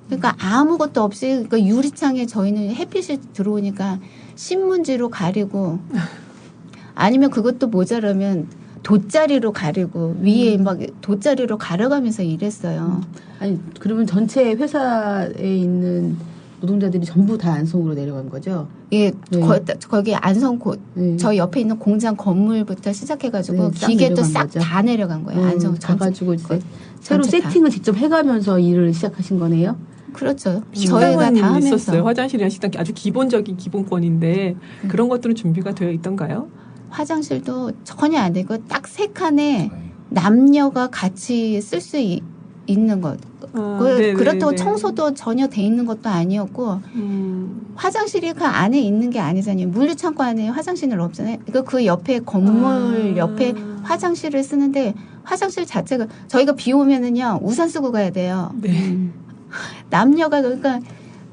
그러니까 아무것도 없이 그러니까 유리창에 저희는 햇빛이 들어오니까 신문지로 가리고 아니면 그것도 모자라면 돗자리로 가리고 위에 막 돗자리로 가려가면서 일했어요. 아니 그러면 전체 회사에 있는 노동자들이 전부 다 안성으로 내려간 거죠? 예, 네. 거기 안성 저 옆에 있는 공장 건물부터 시작해가지고 기계도 싹 다 내려간 거예요. 안성 가가지고 이제 새로 세팅을 직접 해가면서 일을 시작하신 거네요? 그렇죠. 식당은 다 하면서. 있었어요. 화장실이나 식당 아주 기본적인 기본권인데 그런 것들은 준비가 되어 있던가요? 화장실도 전혀 안 되고 딱 세 칸에 남녀가 같이 쓸 수 있는 것. 그렇다고 청소도 전혀 돼 있는 것도 아니었고 화장실이 그 안에 있는 게 아니잖아요. 물류창고 안에 화장실은 없잖아요. 그 옆에 건물 옆에 화장실을 쓰는데 화장실 자체가 저희가 비 오면은요 우산 쓰고 가야 돼요. 네. 남녀가 그러니까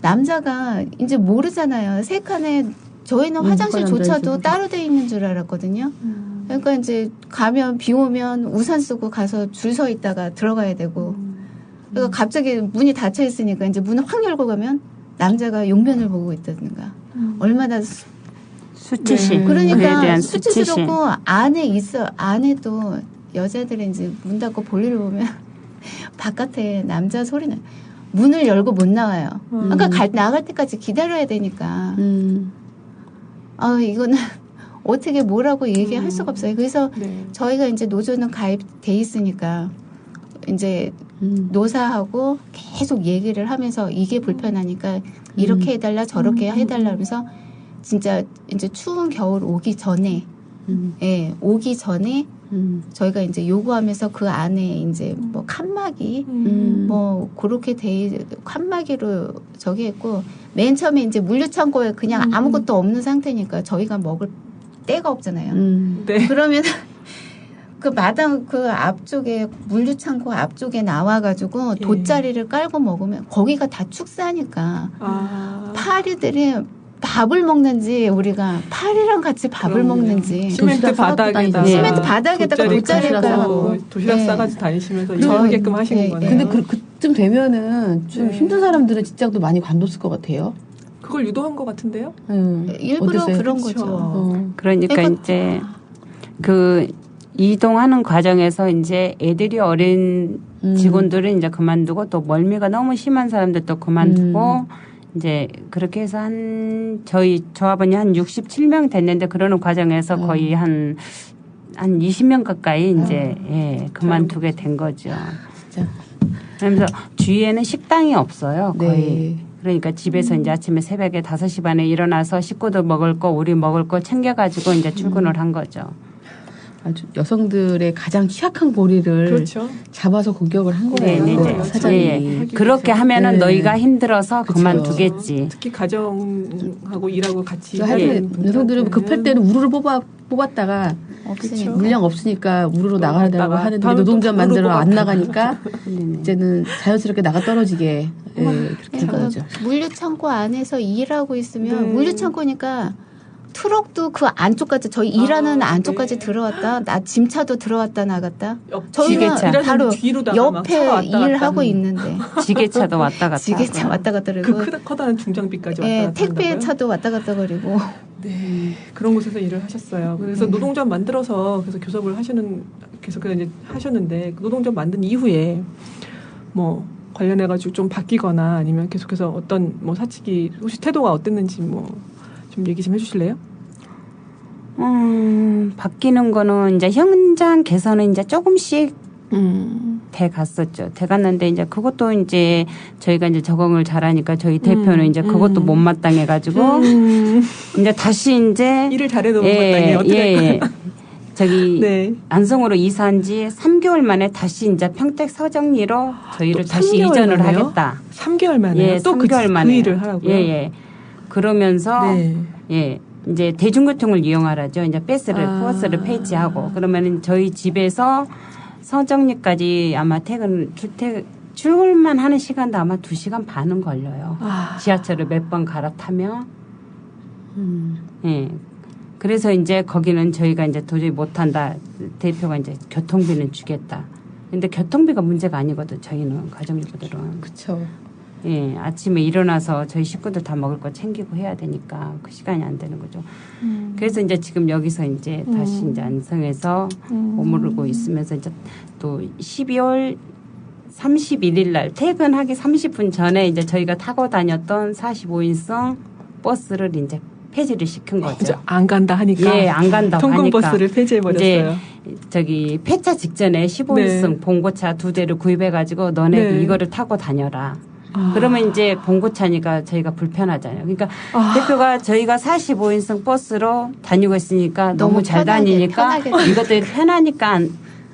남자가 이제 모르잖아요. 세 칸에 저희는 화장실조차도 따로 돼 있는 줄 알았거든요. 그러니까 이제 가면 비 오면 우산 쓰고 가서 줄 서 있다가 들어가야 되고 그러니까 갑자기 문이 닫혀 있으니까 이제 문을 확 열고 가면 남자가 용변을 보고 있다든가 얼마나 수치심. 네. 그러니까 대한 수치스럽고 안에도 여자들이 이제 문 닫고 볼일을 보면 바깥에 남자 소리는 문을 열고 못 나와요. 그러니까 나갈 때까지 기다려야 되니까. 이거는 어떻게 뭐라고 얘기할 수가 없어요. 그래서 저희가 이제 노조는 가입돼 있으니까 이제 노사하고 계속 얘기를 하면서 이게 불편하니까 이렇게 해달라 저렇게 해달라 하면서 진짜 이제 추운 겨울 오기 전에 오기 전에 저희가 이제 요구하면서 그 안에 이제 뭐 칸막이 뭐 그렇게 칸막이로 저기 했고 맨 처음에 이제 물류창고에 그냥 아무것도 없는 상태니까 저희가 먹을 데가 없잖아요. 네. 그러면 그 마당 그 앞쪽에 물류창고 앞쪽에 나와가지고 돗자리를 깔고 먹으면 거기가 다 축사니까 파리들이 밥을 먹는지 우리가 파리랑 같이 밥을 먹는지 시멘트 바닥에다가 돗자리를 깔고 도시락 싸가지고 다니시면서 일하게끔 하시는 거네요. 근데 그쯤 되면은 좀 힘든 사람들은 직장도 많이 관뒀을 것 같아요. 그걸 유도한 것 같은데요? 일부러 어땠어요? 그런 거죠. 그러니까 이제 그 이동하는 과정에서 이제 애들이 어린 직원들은 이제 그만두고 또 멀미가 너무 심한 사람들도 그만두고 이제 그렇게 해서 저희 조합원이 한 67명 됐는데 그러는 과정에서 거의 한 20명 가까이 이제 그만두게 된 거죠. 진짜. 그러면서 주위에는 식당이 없어요. 거의. 네. 그러니까 집에서 이제 아침에 새벽에 5시 반에 일어나서 식구들 먹을 거, 우리 먹을 거 챙겨가지고 이제 출근을 한 거죠. 아주 여성들의 가장 취약한 고리를 그렇죠. 잡아서 공격을 한 거예요. 네. 사장이. 예. 그렇게 하면은 네. 너희가 힘들어서 그쵸. 그만두겠지. 특히 가정하고 일하고 같이 하여튼 여성들은 급할 때는 우르르 뽑았다가 없으니까. 물량 없으니까 우르르 나가려고 나가. 하는데 다음에 또 노동자 만들어 안 우르르 나가니까 이제는 자연스럽게 나가 떨어지게 그렇게 된 그러니까 거죠. 물류창고 안에서 일하고 있으면 네. 물류창고니까 트럭도 그 안쪽까지 저희 일하는 안쪽까지 네. 들어왔다 나 짐차도 들어왔다 나갔다 지게차. 저희는 바로 뒤로다가 막 차가 옆에 왔다 갔다 일하고 하는. 있는데 지게차도 왔다 갔다. 지게차 왔다 갔다 그 그리고 커다란 중장비까지 왔다 예, 갔다 택배 한다고요? 차도 왔다 갔다 그리고 네, 그런 곳에서 일을 하셨어요. 그래서 노동조합 만들어서 그래서 교섭을 계속 이제 하셨는데 그 노동조합 만든 이후에 뭐 관련해가지고 좀 바뀌거나 아니면 계속해서 어떤 뭐 사측이 혹시 태도가 어땠는지 뭐 좀 얘기 좀 해주실래요? 바뀌는 거는 이제 현장 개선은 이제 조금씩 돼 갔었죠. 돼 갔는데 이제 그것도 이제 저희가 이제 적응을 잘하니까 저희 대표는 이제 그것도 못마땅해 가지고 이제 다시 이제 일을 잘해도 못마땅해 어떻게 할까요? 저기 네. 안성으로 이사한 지 3개월 만에 다시 이제 평택 서정리로 저희를 또 다시 3개월 이전을 만에요? 하겠다. 3개월 만에 예, 또 3개월 그 만에 일을 하라고요? 예. 그러면서 네. 예. 이제 대중교통을 이용하라죠. 이제 버스를 폐지하고 그러면은 저희 집에서 서정리까지 아마 출근만 하는 시간도 아마 2시간 반은 걸려요. 지하철을 몇 번 갈아타면. 예. 그래서 이제 거기는 저희가 이제 도저히 못한다. 대표가 이제 교통비는 주겠다. 근데 교통비가 문제가 아니거든. 저희는 가정주부들은. 그렇죠. 예, 아침에 일어나서 저희 식구들 다 먹을 거 챙기고 해야 되니까 그 시간이 안 되는 거죠. 그래서 이제 지금 여기서 이제 다시 이제 안성에서 머무르고 있으면서 이제 또 12월 31일 날 퇴근하기 30분 전에 이제 저희가 타고 다녔던 45인승 버스를 이제 폐지를 시킨 거죠. 안 간다 하니까. 예, 안 간다고 하니까. 통근버스를 폐지해버렸어요. 이제 저기 폐차 직전에 15인승 네. 봉고차 2대를 구입해가지고 너네 네. 이거를 타고 다녀라. 그러면 이제 봉고차니까 저희가 불편하잖아요. 그러니까 대표가 저희가 45인승 버스로 다니고 있으니까 너무 잘 다니니까 이것들이 편하니까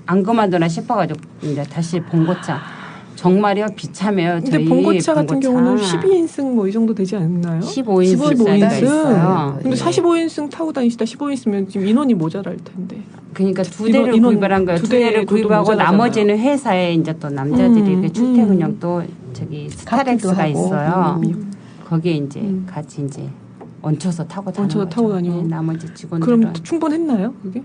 안 그만두나 싶어가지고 이제 다시 봉고차. 정말요 비참해요. 근데 봉고차 같은 경우는 12인승 뭐 이 정도 되지 않나요? 15인승 있어요. 근데 45인승 타고 다니시다 15인승면 지금 인원이 모자랄 텐데. 그러니까 2대를 구입을 한 거예요. 2대를 구입하고 나머지는 회사에 이제 또 남자들이 이렇게 출퇴근용 또 저기 스타렉스가 있어요. 거기에 이제 같이 이제 얹혀서 타고 다니고. 네, 나머지 직원들은. 그럼 충분했나요, 그게?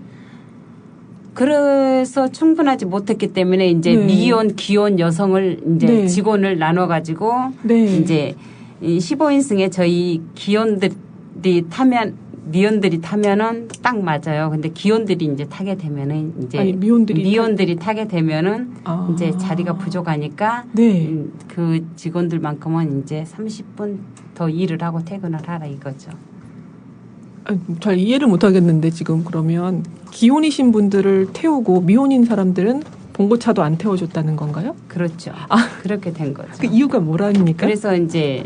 그래서 충분하지 못했기 때문에 이제 네. 미혼, 기혼 여성을 이제 네. 직원을 나눠가지고 네. 이제 15인승에 저희 기혼들이 타면 미혼들이 타면은 딱 맞아요. 근데 기혼들이 이제 타게 되면은 이제 아니, 미혼들이 타게 되면은 이제 자리가 부족하니까 네. 그 직원들만큼은 이제 30분 더 일을 하고 퇴근을 하라 이거죠. 잘 이해를 못 하겠는데 지금 그러면 기혼이신 분들을 태우고 미혼인 사람들은 봉고차도 안 태워줬다는 건가요? 그렇죠. 그렇게 된 거죠. 그 이유가 뭐랍니까? 그래서 이제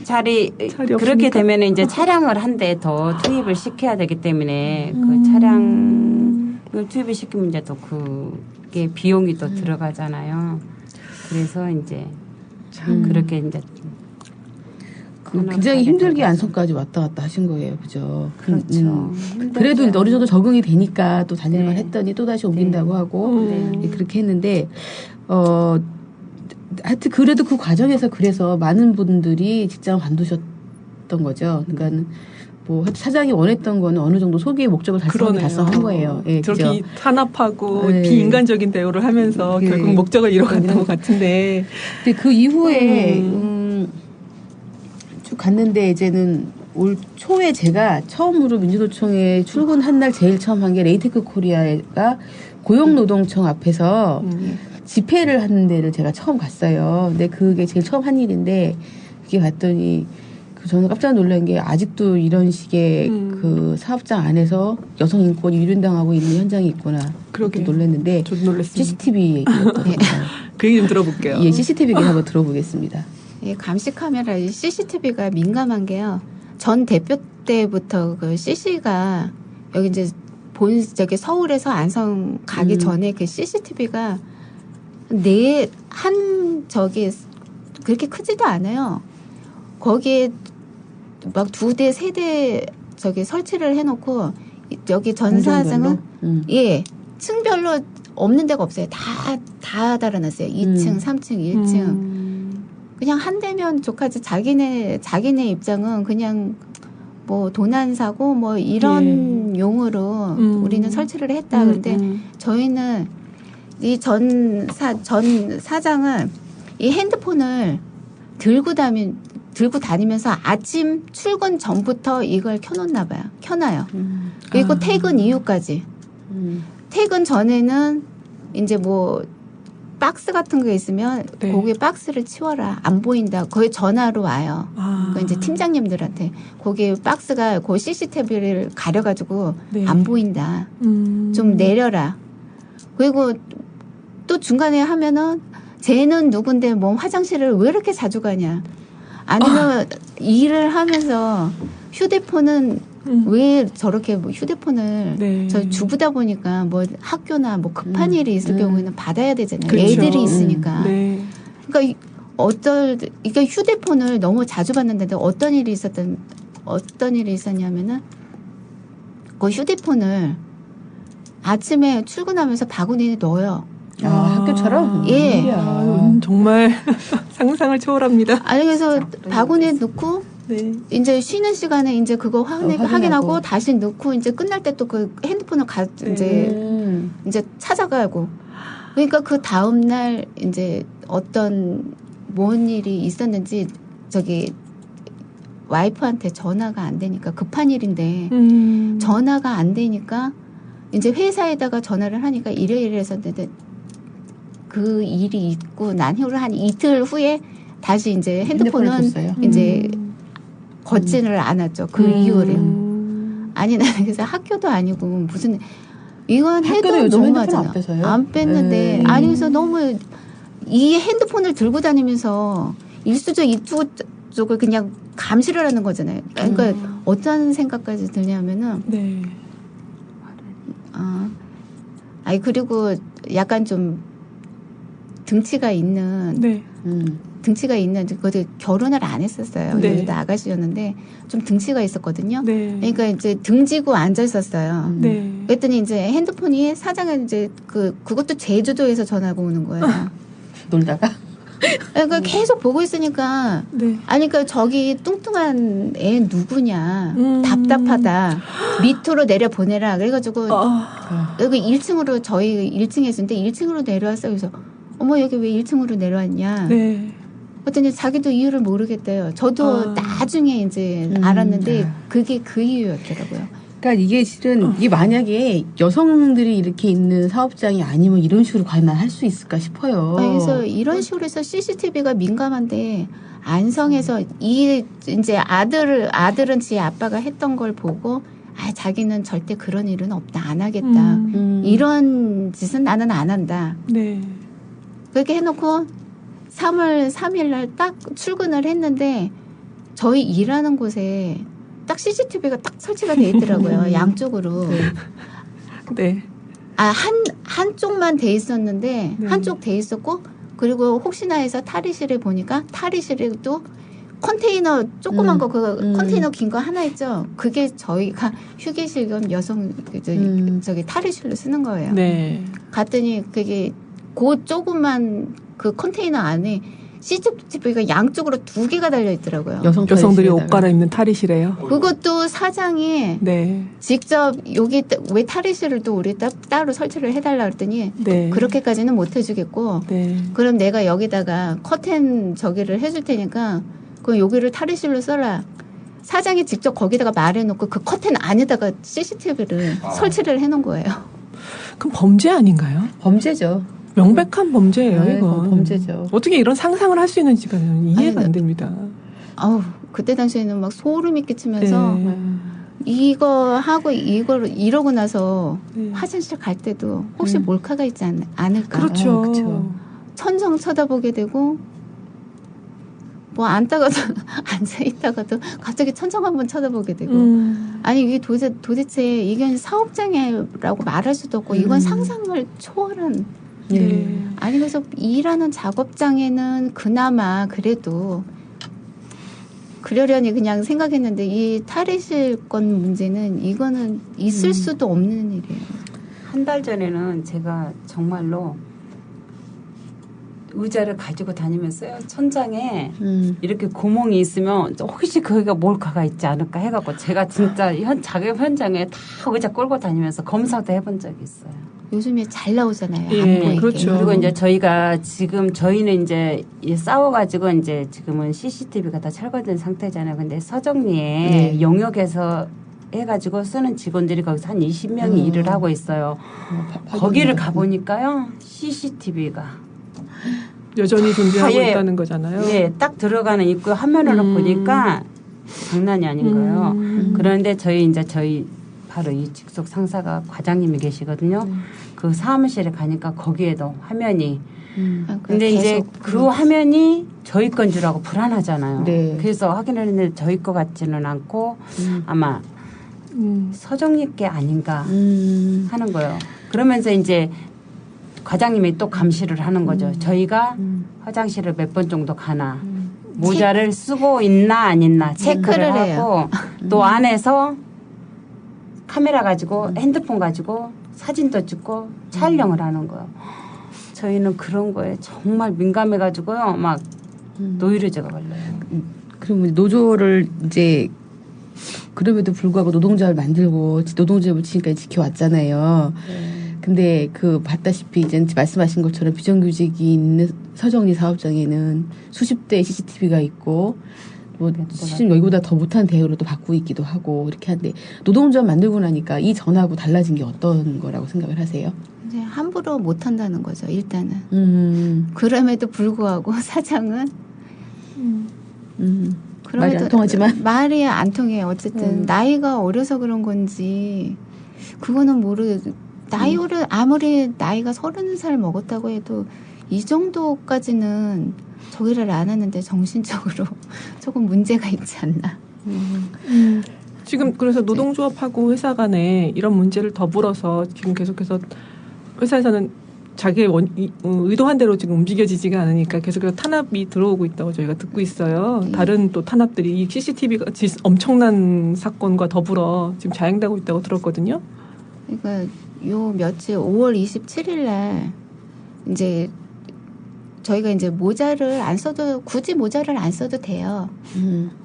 자리 없으니까? 그렇게 되면 이제 차량을 한 대 더 투입을 시켜야 되기 때문에 그 차량을 투입을 시키면 이제 또 그게 비용이 또 들어가잖아요. 그래서 이제 그렇게 이제 굉장히 힘들게 안성까지 왔다 갔다 하신 거예요, 그죠? 그렇죠. 그래도 어느 정도 적응이 되니까 또 다닐만 했더니 또 다시 옮긴다고 하고 그렇게 했는데 하여튼 그래도 그 과정에서 그래서 많은 분들이 직장을 관두셨던 거죠. 그러니까 뭐 사장이 원했던 거는 어느 정도 소비의 목적을 달성한 거예요. 예, 저렇게 그죠? 탄압하고 네. 비인간적인 대우를 하면서 네. 결국 목적을 이뤄갔던 것 같은데. 근데 그 이후에 쭉 갔는데 이제는 올 초에 제가 처음으로 민주노총에 출근한 날 제일 처음 한 게 레이테크 코리아가 고용노동청 앞에서 집회를 하는 데를 제가 처음 갔어요. 근데 그게 제일 처음 한 일인데 그게 갔더니 저는 깜짝 놀란 게 아직도 이런 식의 그 사업장 안에서 여성 인권이 유린당하고 있는 현장이 있구나. 그렇게 놀랐는데 저도 놀랐습니다. CCTV 얘기였거든요. 그 얘기 좀 들어볼게요. 예, CCTV 얘기 한번 들어보겠습니다. 예, 감시 카메라 CCTV가 민감한 게요. 전 대표 때부터 그 CC가 여기 이제 저기 서울에서 안성 가기 전에 그 CCTV가 저기 그렇게 크지도 않아요. 거기에 막 2대, 3대 저기 설치를 해놓고 여기 전사장은 예 층별로 없는 데가 없어요. 다 달아놨어요. 2층, 3층, 1층. 그냥 한 대면 족하지. 자기네 입장은 그냥 뭐 도난 사고 뭐 이런 용으로 우리는 설치를 했다. 그런데 저희는 이 전 사장은 이 핸드폰을 들고 다니면서 아침 출근 전부터 이걸 켜놓나 봐요. 켜놔요. 그리고 퇴근 이후까지. 퇴근 전에는 이제 뭐 박스 같은 거 있으면 네. 거기 박스를 치워라. 안 보인다. 거기 전화로 와요. 그 이제 팀장님들한테 거기 박스가 그 CCTV를 가려가지고 네. 안 보인다. 좀 내려라. 그리고 또 중간에 하면은 쟤는 누군데 뭐 화장실을 왜 이렇게 자주 가냐. 아니면 일을 하면서 휴대폰은 왜 저렇게 뭐 휴대폰을 네. 저 주부다 보니까 뭐 학교나 뭐 급한 일이 있을 경우에는 받아야 되잖아요. 그렇죠. 애들이 있으니까. 네. 그러니까 이게 휴대폰을 너무 자주 받는데 어떤 일이 있었냐면은 그 휴대폰을 아침에 출근하면서 바구니에 넣어요. 학교처럼? 예. 정말 상상을 초월합니다. 아니 그래서 바구니에 넣고 네. 이제 쉬는 시간에 이제 그거 확인하고 다시 넣고 이제 끝날 때 또 그 핸드폰을 이제 찾아가고 그러니까 그 다음 날 이제 뭔 일이 있었는지 저기 와이프한테 전화가 안 되니까 급한 일인데 전화가 안 되니까 이제 회사에다가 전화를 하니까 이래 했었는데 그 일이 있고 난 후로 한 이틀 후에 다시 이제 핸드폰은 이제 걷지를 않았죠. 그 이후에. 아니 나는 그래서 학교도 아니고 무슨 이건 해도 너무하잖아. 안 뺐는데 아니 그래서 너무 이 핸드폰을 들고 다니면서 일수적 이쪽을 그냥 감시를 하는 거잖아요. 그러니까 어떤 생각까지 드냐면은 네. 아니 그리고 약간 좀 등치가 있는 네. 그것도 결혼을 안 했었어요. 네. 여기도 아가씨였는데 좀 등치가 있었거든요. 네. 그러니까 이제 등지고 앉아 있었어요. 네. 그랬더니 이제 핸드폰이 사장은 이제 그것도 제주도에서 전화가 오는 거예요. 놀다가? 그러니까 계속 보고 있으니까 네. 아니 그러니까 저기 뚱뚱한 애 누구냐 답답하다 밑으로 내려 보내라 그래가지고 여기 1층으로 저희 1층에 있었는데 1층으로 내려왔어요. 그래서 어머 여기 왜 1층으로 내려왔냐. 네. 그랬더니 자기도 이유를 모르겠대요. 저도 나중에 이제 알았는데 그게 그 이유였더라고요. 그러니까 이게 실은 이게 만약에 여성들이 이렇게 있는 사업장이 아니면 이런 식으로 과연 할 수 있을까 싶어요. 그래서 이런 식으로 해서 CCTV가 민감한데 안성에서 이제 아들은 지 아빠가 했던 걸 보고 자기는 절대 그런 일은 없다 안 하겠다 이런 짓은 나는 안 한다. 네. 그렇게 해놓고 3월 3일 날 딱 출근을 했는데 저희 일하는 곳에 딱 CCTV가 딱 설치가 돼 있더라고요. 양쪽으로. 네. 한쪽만 돼 있었는데 네. 한쪽 돼 있었고 그리고 혹시나 해서 탈의실에 보니까 탈의실에도 컨테이너 조그만 거 컨테이너 긴 거 하나 있죠. 그게 저희가 휴게실 겸 여성 저기 탈의실로 쓰는 거예요. 네. 갔더니 그게 그 조그만 그 컨테이너 안에 CCTV가 양쪽으로 2개가 달려 있더라고요. 여성들이 옷 갈아입는 탈의실에요. 그것도 사장이 네. 직접 여기 왜 탈의실을 또 우리 따로 설치를 해달라 그랬더니 네. 그렇게까지는 못 해주겠고 네. 그럼 내가 여기다가 커튼 저기를 해줄 테니까 그럼 여기를 탈의실로 써라. 사장이 직접 거기다가 말해놓고 그 커튼 안에다가 CCTV를 설치를 해놓은 거예요. 그럼 범죄 아닌가요? 범죄죠. 명백한 범죄예요, 네, 이거. 범죄죠. 어떻게 이런 상상을 할 수 있는지가 이해가 안 됩니다. 그때 당시에는 막 소름이 끼치면서 네. 이거 하고 이러고 나서 네. 화장실 갈 때도 혹시 몰카가 있지 않을까. 그렇죠. 천정 쳐다보게 되고 뭐 앉다가도 앉아 있다가도 갑자기 천장 한번 쳐다보게 되고 아니 이게 도대체 이건 사업장애라고 말할 수도 없고 이건 상상을 초월한 아니 그래서 일하는 작업장애는 그나마 그래도 그러려니 그냥 생각했는데 이 탈의실권 문제는 이거는 있을 수도 없는 일이에요. 한 달 전에는 제가 정말로 의자를 가지고 다니면서요. 천장에 이렇게 구멍이 있으면 혹시 거기가 몰카가 있지 않을까 해갖고 제가 진짜 작업 현장에 다 의자 끌고 다니면서 검사도 해본 적이 있어요. 요즘에 잘 나오잖아요. 예, 안 보이게. 그렇죠. 그리고 이제 저희가 지금 저희는 이제 싸워가지고 이제 지금은 CCTV가 다 철거된 상태잖아요. 근데 서정리에 영역에서 해가지고 쓰는 직원들이 거기서 한 20명이 일을 하고 있어요. 거기를 가보니까요. CCTV가 여전히 존재하고 예, 있다는 거잖아요. 예, 딱 들어가는 입구 화면으로 보니까 장난이 아닌 거예요. 그런데 저희 바로 이 직속 상사가 과장님이 계시거든요. 그 사무실에 가니까 거기에도 화면이. 근데 이제 그 화면이 저희 건 줄 알고 불안하잖아요. 네. 그래서 확인을 했는데 저희 거 같지는 않고 아마 서정리 게 아닌가 하는 거예요. 그러면서 이제 과장님이 또 감시를 하는 거죠. 저희가 화장실을 몇 번 정도 가나 모자를 쓰고 있나 안 있나 체크를 하고 또 안에서 카메라 가지고 핸드폰 가지고 사진도 찍고 촬영을 하는 거예요. 저희는 그런 거에 정말 민감해가지고요. 막 노이로제가 걸려요. 그러면 노조를 이제 그럼에도 불구하고 노동조합을 만들고 노동조합을 지금까지 지켜왔잖아요. 근데 그 봤다시피 이제 말씀하신 것처럼 비정규직이 있는 서정리 사업장에는 수십 대의 CCTV가 있고 뭐 실은 여기보다 더 못한 대우를 또 받고 있기도 하고 이렇게 한데 노동조합 만들고 나니까 이 전하고 달라진 게 어떤 거라고 생각을 하세요? 이제 함부로 못 한다는 거죠. 일단은. 그럼에도 불구하고 사장은 말이 안 통하지만 말이 안 통해요. 어쨌든 나이가 어려서 그런 건지 그거는 나이를 아무리 나이가 30살 먹었다고 해도 이 정도까지는 저기를 안 하는데 정신적으로 조금 문제가 있지 않나. 지금 그래서 노동조합하고 회사 간에 이런 문제를 더불어서 지금 계속해서 회사에서는 자기의 의도한 대로 지금 움직여지지가 않으니까 계속해서 탄압이 들어오고 있다고 저희가 듣고 있어요. 다른 또 탄압들이 이 CCTV가 엄청난 사건과 더불어 지금 자행되고 있다고 들었거든요. 그러니까 요 며칠 5월 27일 날 이제 저희가 이제 모자를 안 써도 굳이 모자를 안 써도 돼요.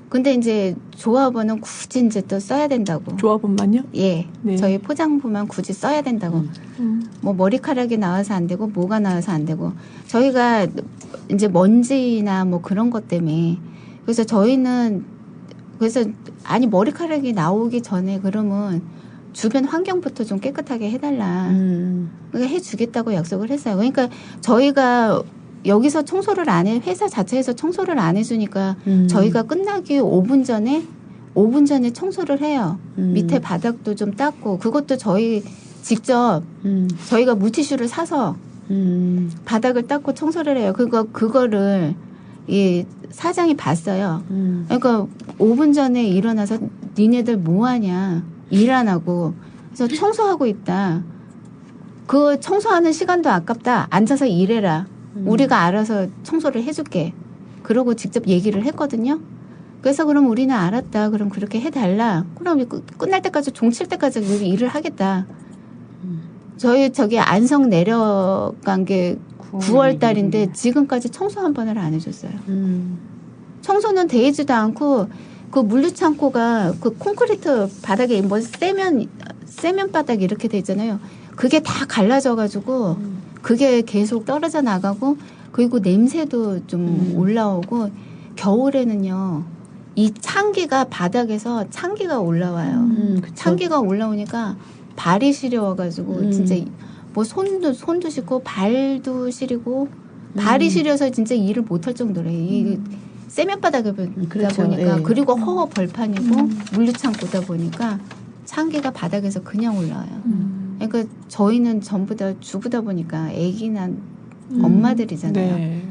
근데 이제 조합원은 굳이 이제 또 써야 된다고. 조합원만요? 예. 네. 저희 포장부만 굳이 써야 된다고. 뭐 머리카락이 나와서 안 되고 뭐가 나와서 안 되고. 저희가 이제 먼지나 뭐 그런 것 때문에 그래서 저희는 그래서 아니 머리카락이 나오기 전에 그러면 주변 환경부터 좀 깨끗하게 해달라. 그러니까 해주겠다고 약속을 했어요. 그러니까 저희가 여기서 청소를 안 해, 회사 자체에서 청소를 안 해주니까 저희가 끝나기 5분 전에 청소를 해요. 밑에 바닥도 좀 닦고, 그것도 저희 직접 저희가 물티슈를 사서 바닥을 닦고 청소를 해요. 그거를 이 사장이 봤어요. 그러니까 5분 전에 일어나서 니네들 뭐 하냐. 일 안 하고. 그래서 청소하고 있다. 그 청소하는 시간도 아깝다. 앉아서 일해라. 우리가 알아서 청소를 해줄게. 그러고 직접 얘기를 했거든요. 그래서 그럼 우리는 알았다. 그럼 그렇게 해달라. 그럼 끝날 때까지 종칠 때까지 일을 하겠다. 저기 안성 내려간 게 9월 달인데 지금까지 청소 한 번을 안 해줬어요. 청소는 되지도 않고 그 물류창고가 그 콘크리트 바닥에 뭐 세면 바닥 이렇게 돼 있잖아요. 그게 다 갈라져가지고 그게 계속 떨어져 나가고 그리고 냄새도 좀 올라오고 겨울에는요 이 찬기가 바닥에서 찬기가 올라와요. 찬기가 올라오니까 발이 시려워가지고 진짜 뭐 손도 시고 발도 시리고 발이 시려서 진짜 일을 못할 정도래요. 이 세면바닥에 그렇죠. 보니까 예. 그리고 허허 벌판이고 물류창고다 보니까 찬기가 바닥에서 그냥 올라와요. 그러니까 저희는 전부 다 주부다 보니까 아기 난 엄마들이잖아요. 네.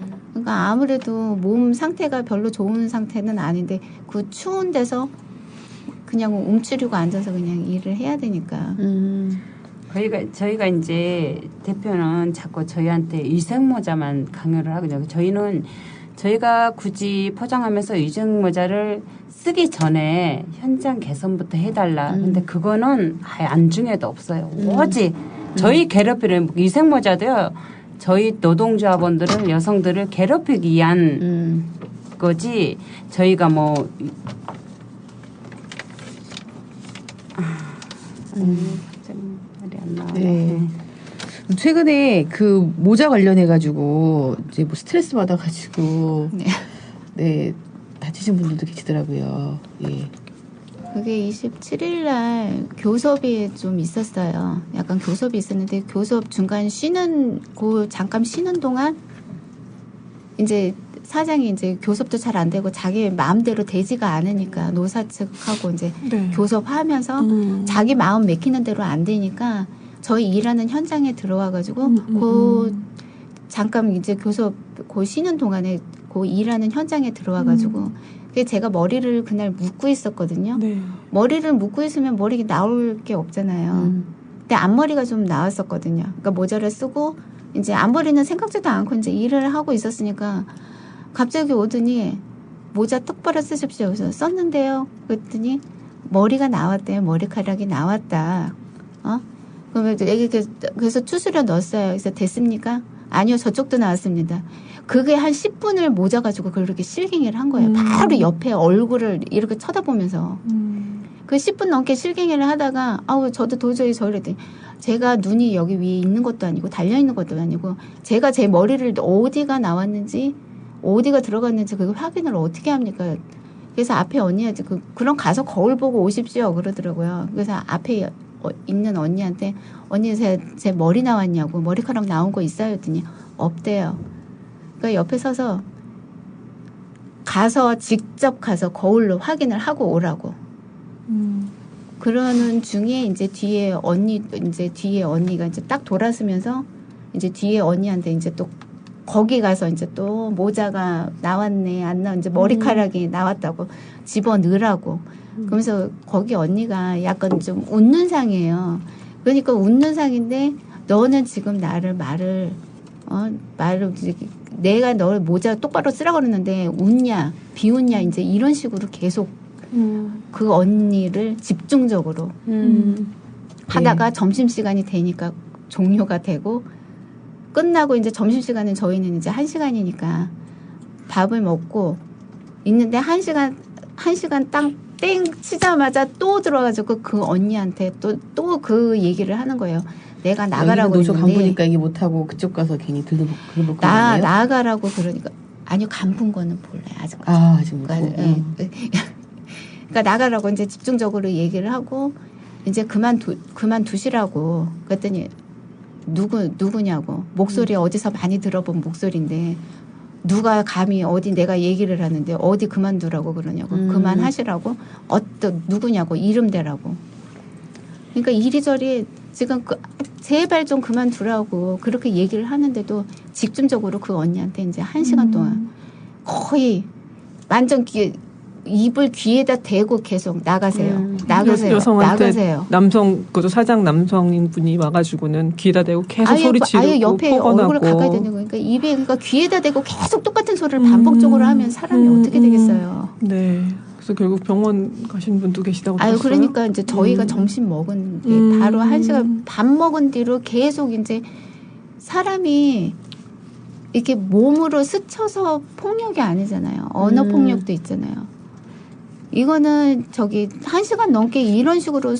그러니까 아무래도 몸 상태가 별로 좋은 상태는 아닌데 그 추운 데서 그냥 움츠리고 앉아서 그냥 일을 해야 되니까. 저희가 이제 대표는 자꾸 저희한테 위생모자만 강요를 하거든요. 저희가 굳이 포장하면서 위생모자를 쓰기 전에 현장 개선부터 해달라. 근데 그거는 아예 안중에도 없어요. 오직 저희 괴롭히는 위생모자도요. 저희 노동조합원들을 여성들을 괴롭히기 위한 거지. 저희가 뭐 말이 안 나와요. 네. 최근에 그 모자 관련해가지고 이제 뭐 스트레스 받아가지고 네 다치신 분들도 계시더라고요. 예. 그게 27일 날 교섭이 좀 있었어요. 약간 교섭이 있었는데 교섭 중간 잠깐 쉬는 동안 이제 사장이 이제 교섭도 잘 안 되고 자기 마음대로 되지가 않으니까 노사 측하고 이제 교섭하면서 자기 마음 맥히는 대로 안 되니까 저희 일하는 현장에 들어와가지고 잠깐 이제 교섭 쉬는 동안에 일하는 현장에 들어와가지고 제가 머리를 그날 묶고 있었거든요. 머리를 묶고 있으면 머리 나올 게 없잖아요. 근데 앞머리가 좀 나왔었거든요. 그러니까 모자를 쓰고 이제 앞머리는 생각지도 않고 이제 일을 하고 있었으니까 갑자기 오더니 모자 똑바로 쓰십시오. 그래서 썼는데요. 그랬더니 머리가 나왔대요. 머리카락이 나왔다. 그러면 그래서 추스려 넣었어요. 그래서 됐습니까? 아니요. 저쪽도 나왔습니다. 그게 한 10분을 모자 가지고 그렇게 실갱이를 한 거예요. 바로 옆에 얼굴을 이렇게 쳐다보면서. 그 10분 넘게 실갱이를 하다가 저도 도저히 저랬더니 제가 눈이 여기 위에 있는 것도 아니고 달려있는 것도 아니고 제가 제 머리를 어디가 나왔는지 어디가 들어갔는지 그걸 확인을 어떻게 합니까? 그래서 앞에 언니한테 그럼 가서 거울 보고 오십시오 그러더라고요. 그래서 앞에 있는 언니한테 언니 제 머리 나왔냐고 머리카락 나온 거 있어요 했더니 없대요. 그러니까 옆에 서서 직접 가서 거울로 확인을 하고 오라고. 그러는 중에 이제 뒤에 언니가 이제 딱 돌아서면서 이제 뒤에 언니한테 이제 또 거기 가서 이제 또 모자가 나왔네 안 나왔 이제 머리카락이 나왔다고 집어 넣으라고. 그러면서 거기 언니가 약간 좀 웃는 상이에요. 그러니까 웃는 상인데 너는 지금 말을 내가 널 모자 똑바로 쓰라고 그러는데 웃냐 비웃냐 이제 이런 식으로 계속 그 언니를 집중적으로 하다가 점심시간이 되니까 종료가 되고 끝나고 이제 점심시간은 저희는 이제 1시간이니까 밥을 먹고 있는데 1시간 땡 치자마자 또 들어가지고 그 언니한테 또 그 얘기를 하는 거예요. 내가 나가라고 노조 했는데 간부니까 얘기 못하고 그쪽 가서 괜히 들어볼 거예요? 나가라고 그러니까 아니요 간부인 거는 몰라요 아직까지. 아직 모르고. 그러니까 나가라고 이제 집중적으로 얘기를 하고 이제 그만두시라고 그랬더니 누구냐고 목소리 어디서 많이 들어본 목소리인데 누가 감히 어디 내가 얘기를 하는데 어디 그만두라고 그러냐고 그만하시라고 누구냐고 이름 대라고. 그러니까 이리저리 지금 제발 좀 그만두라고 그렇게 얘기를 하는데도 집중적으로 그 언니한테 이제 1시간 동안 거의 완전 입을 귀에다 대고 계속 나가세요. 여성한테 나가세요. 그것도 사장 남성인 분이 와가지고는 귀에다 대고 계속 소리 지르고 아예 옆에 포건하고. 얼굴을 가까이 대는 거니까 그러니까 귀에다 대고 계속 똑같은 소리를 반복적으로 하면 사람이 어떻게 되겠어요. 네. 그래서 결국 병원 가신 분도 계시다고 들었어요. 그러니까 이제 저희가 점심 먹은 게 바로 1시간 밥 먹은 뒤로 계속 이제 사람이 이렇게 몸으로 스쳐서 폭력이 아니잖아요. 언어 폭력도 있잖아요. 이거는 1시간 넘게 이런 식으로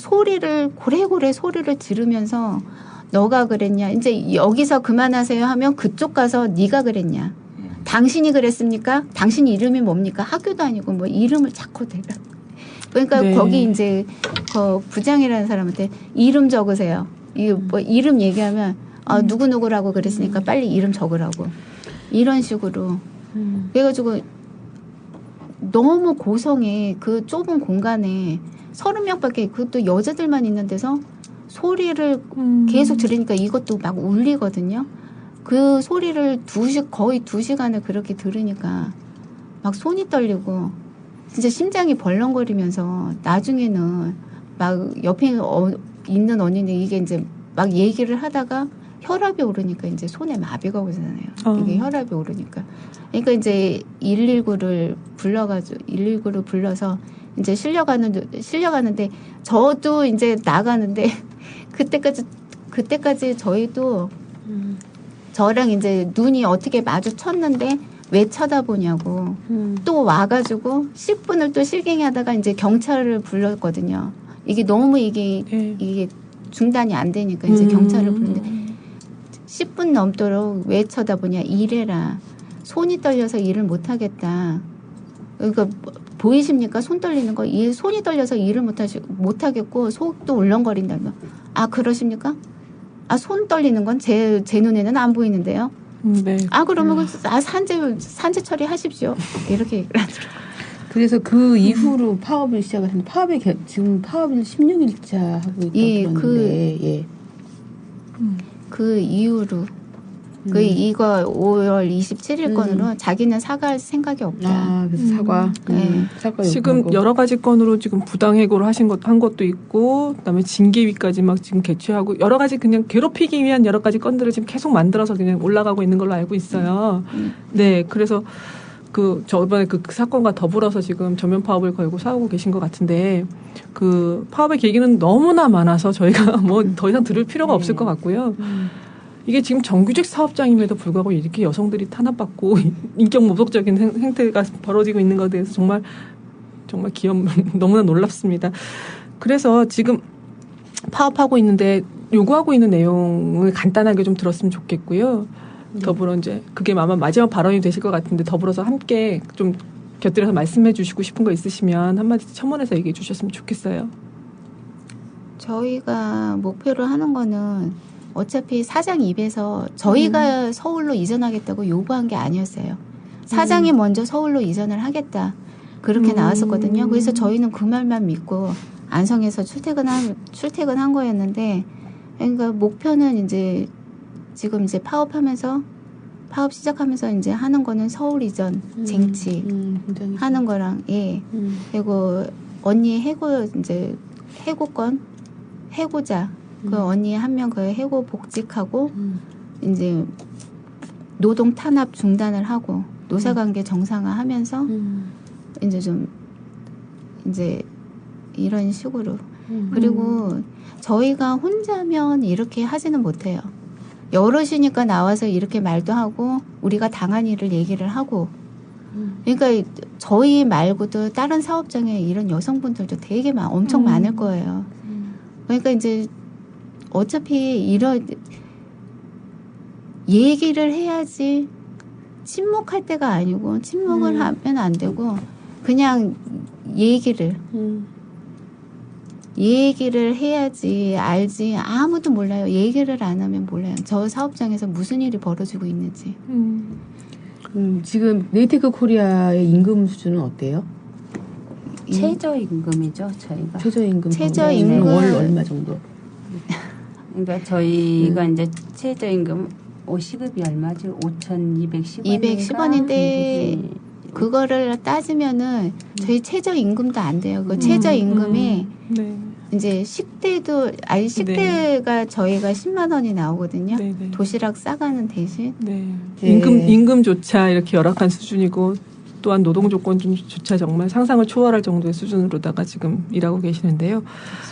고래고래 소리를 지르면서 너가 그랬냐. 이제 여기서 그만하세요 하면 그쪽 가서 네가 그랬냐. 당신이 그랬습니까? 당신 이름이 뭡니까? 학교도 아니고 뭐 이름을 자꾸 대라. 그러니까 거기 이제 부장이라는 사람한테 이름 적으세요. 뭐 이름 얘기하면 누구누구라고 그랬으니까 빨리 이름 적으라고. 이런 식으로. 그래가지고 너무 고성에 그 좁은 공간에 30명밖에 그것도 여자들만 있는 데서 소리를 계속 들으니까 이것도 막 울리거든요. 그 소리를 거의 2시간을 그렇게 들으니까 막 손이 떨리고 진짜 심장이 벌렁거리면서 나중에는 막 옆에 있는 언니는 이게 이제 막 얘기를 하다가 혈압이 오르니까 이제 손에 마비가 오잖아요. 이게 혈압이 오르니까. 그러니까 이제 119를 불러서 이제 실려가는데 저도 이제 나가는데 그때까지 저희도 저랑 이제 눈이 어떻게 마주쳤는데 왜 쳐다보냐고 또 와가지고 10분을 또 실갱이하다가 이제 경찰을 불렀거든요. 이게 너무 이게 중단이 안 되니까 이제 경찰을 부르는데 10분 넘도록 왜 쳐다보냐 일해라. 손이 떨려서 일을 못하겠다. 그러니까 보이십니까? 손 떨리는 거. 손이 떨려서 일을 못하겠고 속도 울렁거린다는 거. 아 그러십니까? 아 손 떨리는 건 제 눈에는 안 보이는데요. 네. 아 그러면 산재 처리하십시오. 이렇게 얘기를 하더라고요. 그래서 그 이후로 파업을 시작하셨는데 지금 파업을 16일차 하고 있다고 들었는데 그 이후로 이거 5월 27일 건으로 자기는 사과할 생각이 없다. 아, 그래서 사과. 사과 지금 요구하고. 여러 가지 건으로 지금 부당해고를 한 것도 있고, 그다음에 징계위까지 막 지금 개최하고 여러 가지 그냥 괴롭히기 위한 여러 가지 건들을 지금 계속 만들어서 그냥 올라가고 있는 걸로 알고 있어요. 네, 그래서 저번에 그 사건과 더불어서 지금 전면 파업을 걸고 싸우고 계신 것 같은데, 그 파업의 계기는 너무나 많아서 저희가 뭐 더 이상 들을 필요가 없을 것 같고요. 이게 지금 정규직 사업장임에도 불구하고 이렇게 여성들이 탄압받고 인격 모독적인 행태가 벌어지고 있는 것에 대해서 정말 너무나 놀랍습니다. 그래서 지금 파업하고 있는데 요구하고 있는 내용을 간단하게 좀 들었으면 좋겠고요. 더불어 이제 그게 아마 마지막 발언이 되실 것 같은데 더불어서 함께 좀 곁들여서 말씀해 주시고 싶은 거 있으시면 한마디 첨언해서 얘기해 주셨으면 좋겠어요. 저희가 목표로 하는 거는 어차피 사장 입에서 저희가 서울로 이전하겠다고 요구한 게 아니었어요. 사장이 먼저 서울로 이전을 하겠다. 그렇게 나왔었거든요. 그래서 저희는 그 말만 믿고 안성에서 출퇴근한 거였는데, 그러니까 목표는 이제 지금 이제 파업 시작하면서 이제 하는 거는 서울 이전 쟁취 하는 거랑 그리고 언니 해고자 그 언니 한 명 그 해고 복직하고 이제 노동 탄압 중단을 하고 노사관계 정상화하면서 이제 좀 이제 이런 식으로 그리고 저희가 혼자면 이렇게 하지는 못해요. 여럿이니까 나와서 이렇게 말도 하고 우리가 당한 일을 얘기를 하고 그러니까 저희 말고도 다른 사업장에 이런 여성분들도 되게 엄청 많을 거예요. 그러니까 이제 어차피 이런 얘기를 해야지 침묵할 때가 아니고 침묵을 하면 안 되고 그냥 얘기를 해야지 알지. 아무도 몰라요. 얘기를 안 하면 몰라요. 저 사업장에서 무슨 일이 벌어지고 있는지. 지금 네이테크 코리아의 임금 수준은 어때요? 최저임금이죠, 저희가. 최저임금 월 얼마 정도? 그러니까 저희가 이제 최저임금 시급이 얼마지? 5,210원인데 그거를 따지면은 저희 최저임금도 안 돼요. 그 최저임금이 이제 식대가 저희가 10만 원이 나오거든요. 도시락 싸가는 대신. 임금조차 이렇게 열악한 수준이고 또한 노동 조건조차 정말 상상을 초월할 정도의 수준으로다가 지금 일하고 계시는데요.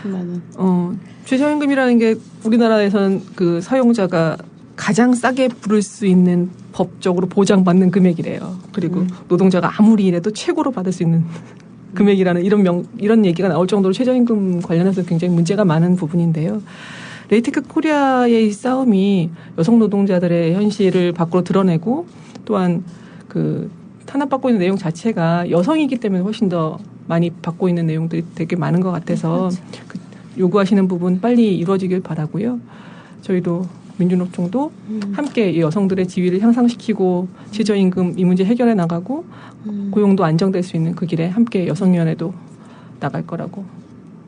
10만 원. 최저임금이라는 게 우리나라에서는 그 사용자가 가장 싸게 부를 수 있는 법적으로 보장받는 금액이래요. 그리고 노동자가 아무리 일해도 최고로 받을 수 있는 금액이라는 이런 얘기가 나올 정도로 최저임금 관련해서 굉장히 문제가 많은 부분인데요. 레이테크 코리아의 이 싸움이 여성 노동자들의 현실을 밖으로 드러내고 또한 그 탄압받고 있는 내용 자체가 여성이기 때문에 훨씬 더 많이 받고 있는 내용들이 되게 많은 것 같아서 그 요구하시는 부분 빨리 이루어지길 바라고요. 저희도 민주노총도 함께 이 여성들의 지위를 향상시키고 최저임금 이 문제 해결해 나가고 고용도 안정될 수 있는 그 길에 함께 여성위원회도 나갈 거라고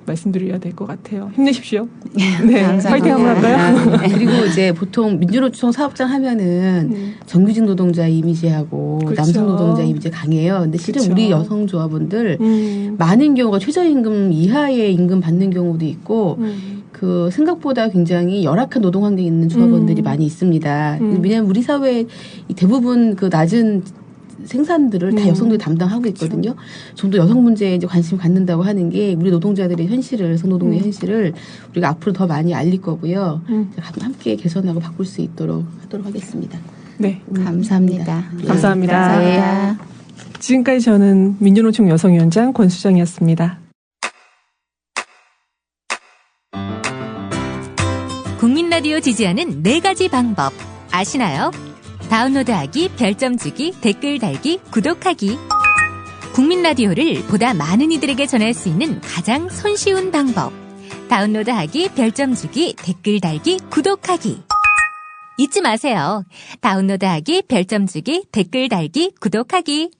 말씀드려야 될 것 같아요. 힘내십시오. 네, 감사합니다. 파이팅 한번 할까요? 그리고 이제 보통 민주노총 사업장 하면은 정규직 노동자 이미지하고 그렇죠. 남성 노동자 이미지 강해요. 근데 실은 그렇죠. 우리 여성 조합원들 많은 경우가 최저임금 이하의 임금 받는 경우도 있고 그 생각보다 굉장히 열악한 노동 환경에 있는 조합원들이 많이 있습니다. 왜냐하면 우리 사회 대부분 그 낮은 생산들을 다 여성들이 담당하고 있거든요. 좀 더 여성 문제에 이제 관심 갖는다고 하는 게 우리 노동자들의 현실을, 여성 노동의 현실을 우리가 앞으로 더 많이 알릴 거고요. 함께 개선하고 바꿀 수 있도록 하도록 하겠습니다. 네. 감사합니다. 감사합니다. 감사합니다. 지금까지 저는 민주노총 여성위원장 권수정이었습니다. 국민라디오 지지하는 4가지 방법 아시나요? 다운로드하기, 별점 주기, 댓글 달기, 구독하기. 국민라디오를 보다 많은 이들에게 전할 수 있는 가장 손쉬운 방법. 다운로드하기, 별점 주기, 댓글 달기, 구독하기. 잊지 마세요. 다운로드하기, 별점 주기, 댓글 달기, 구독하기.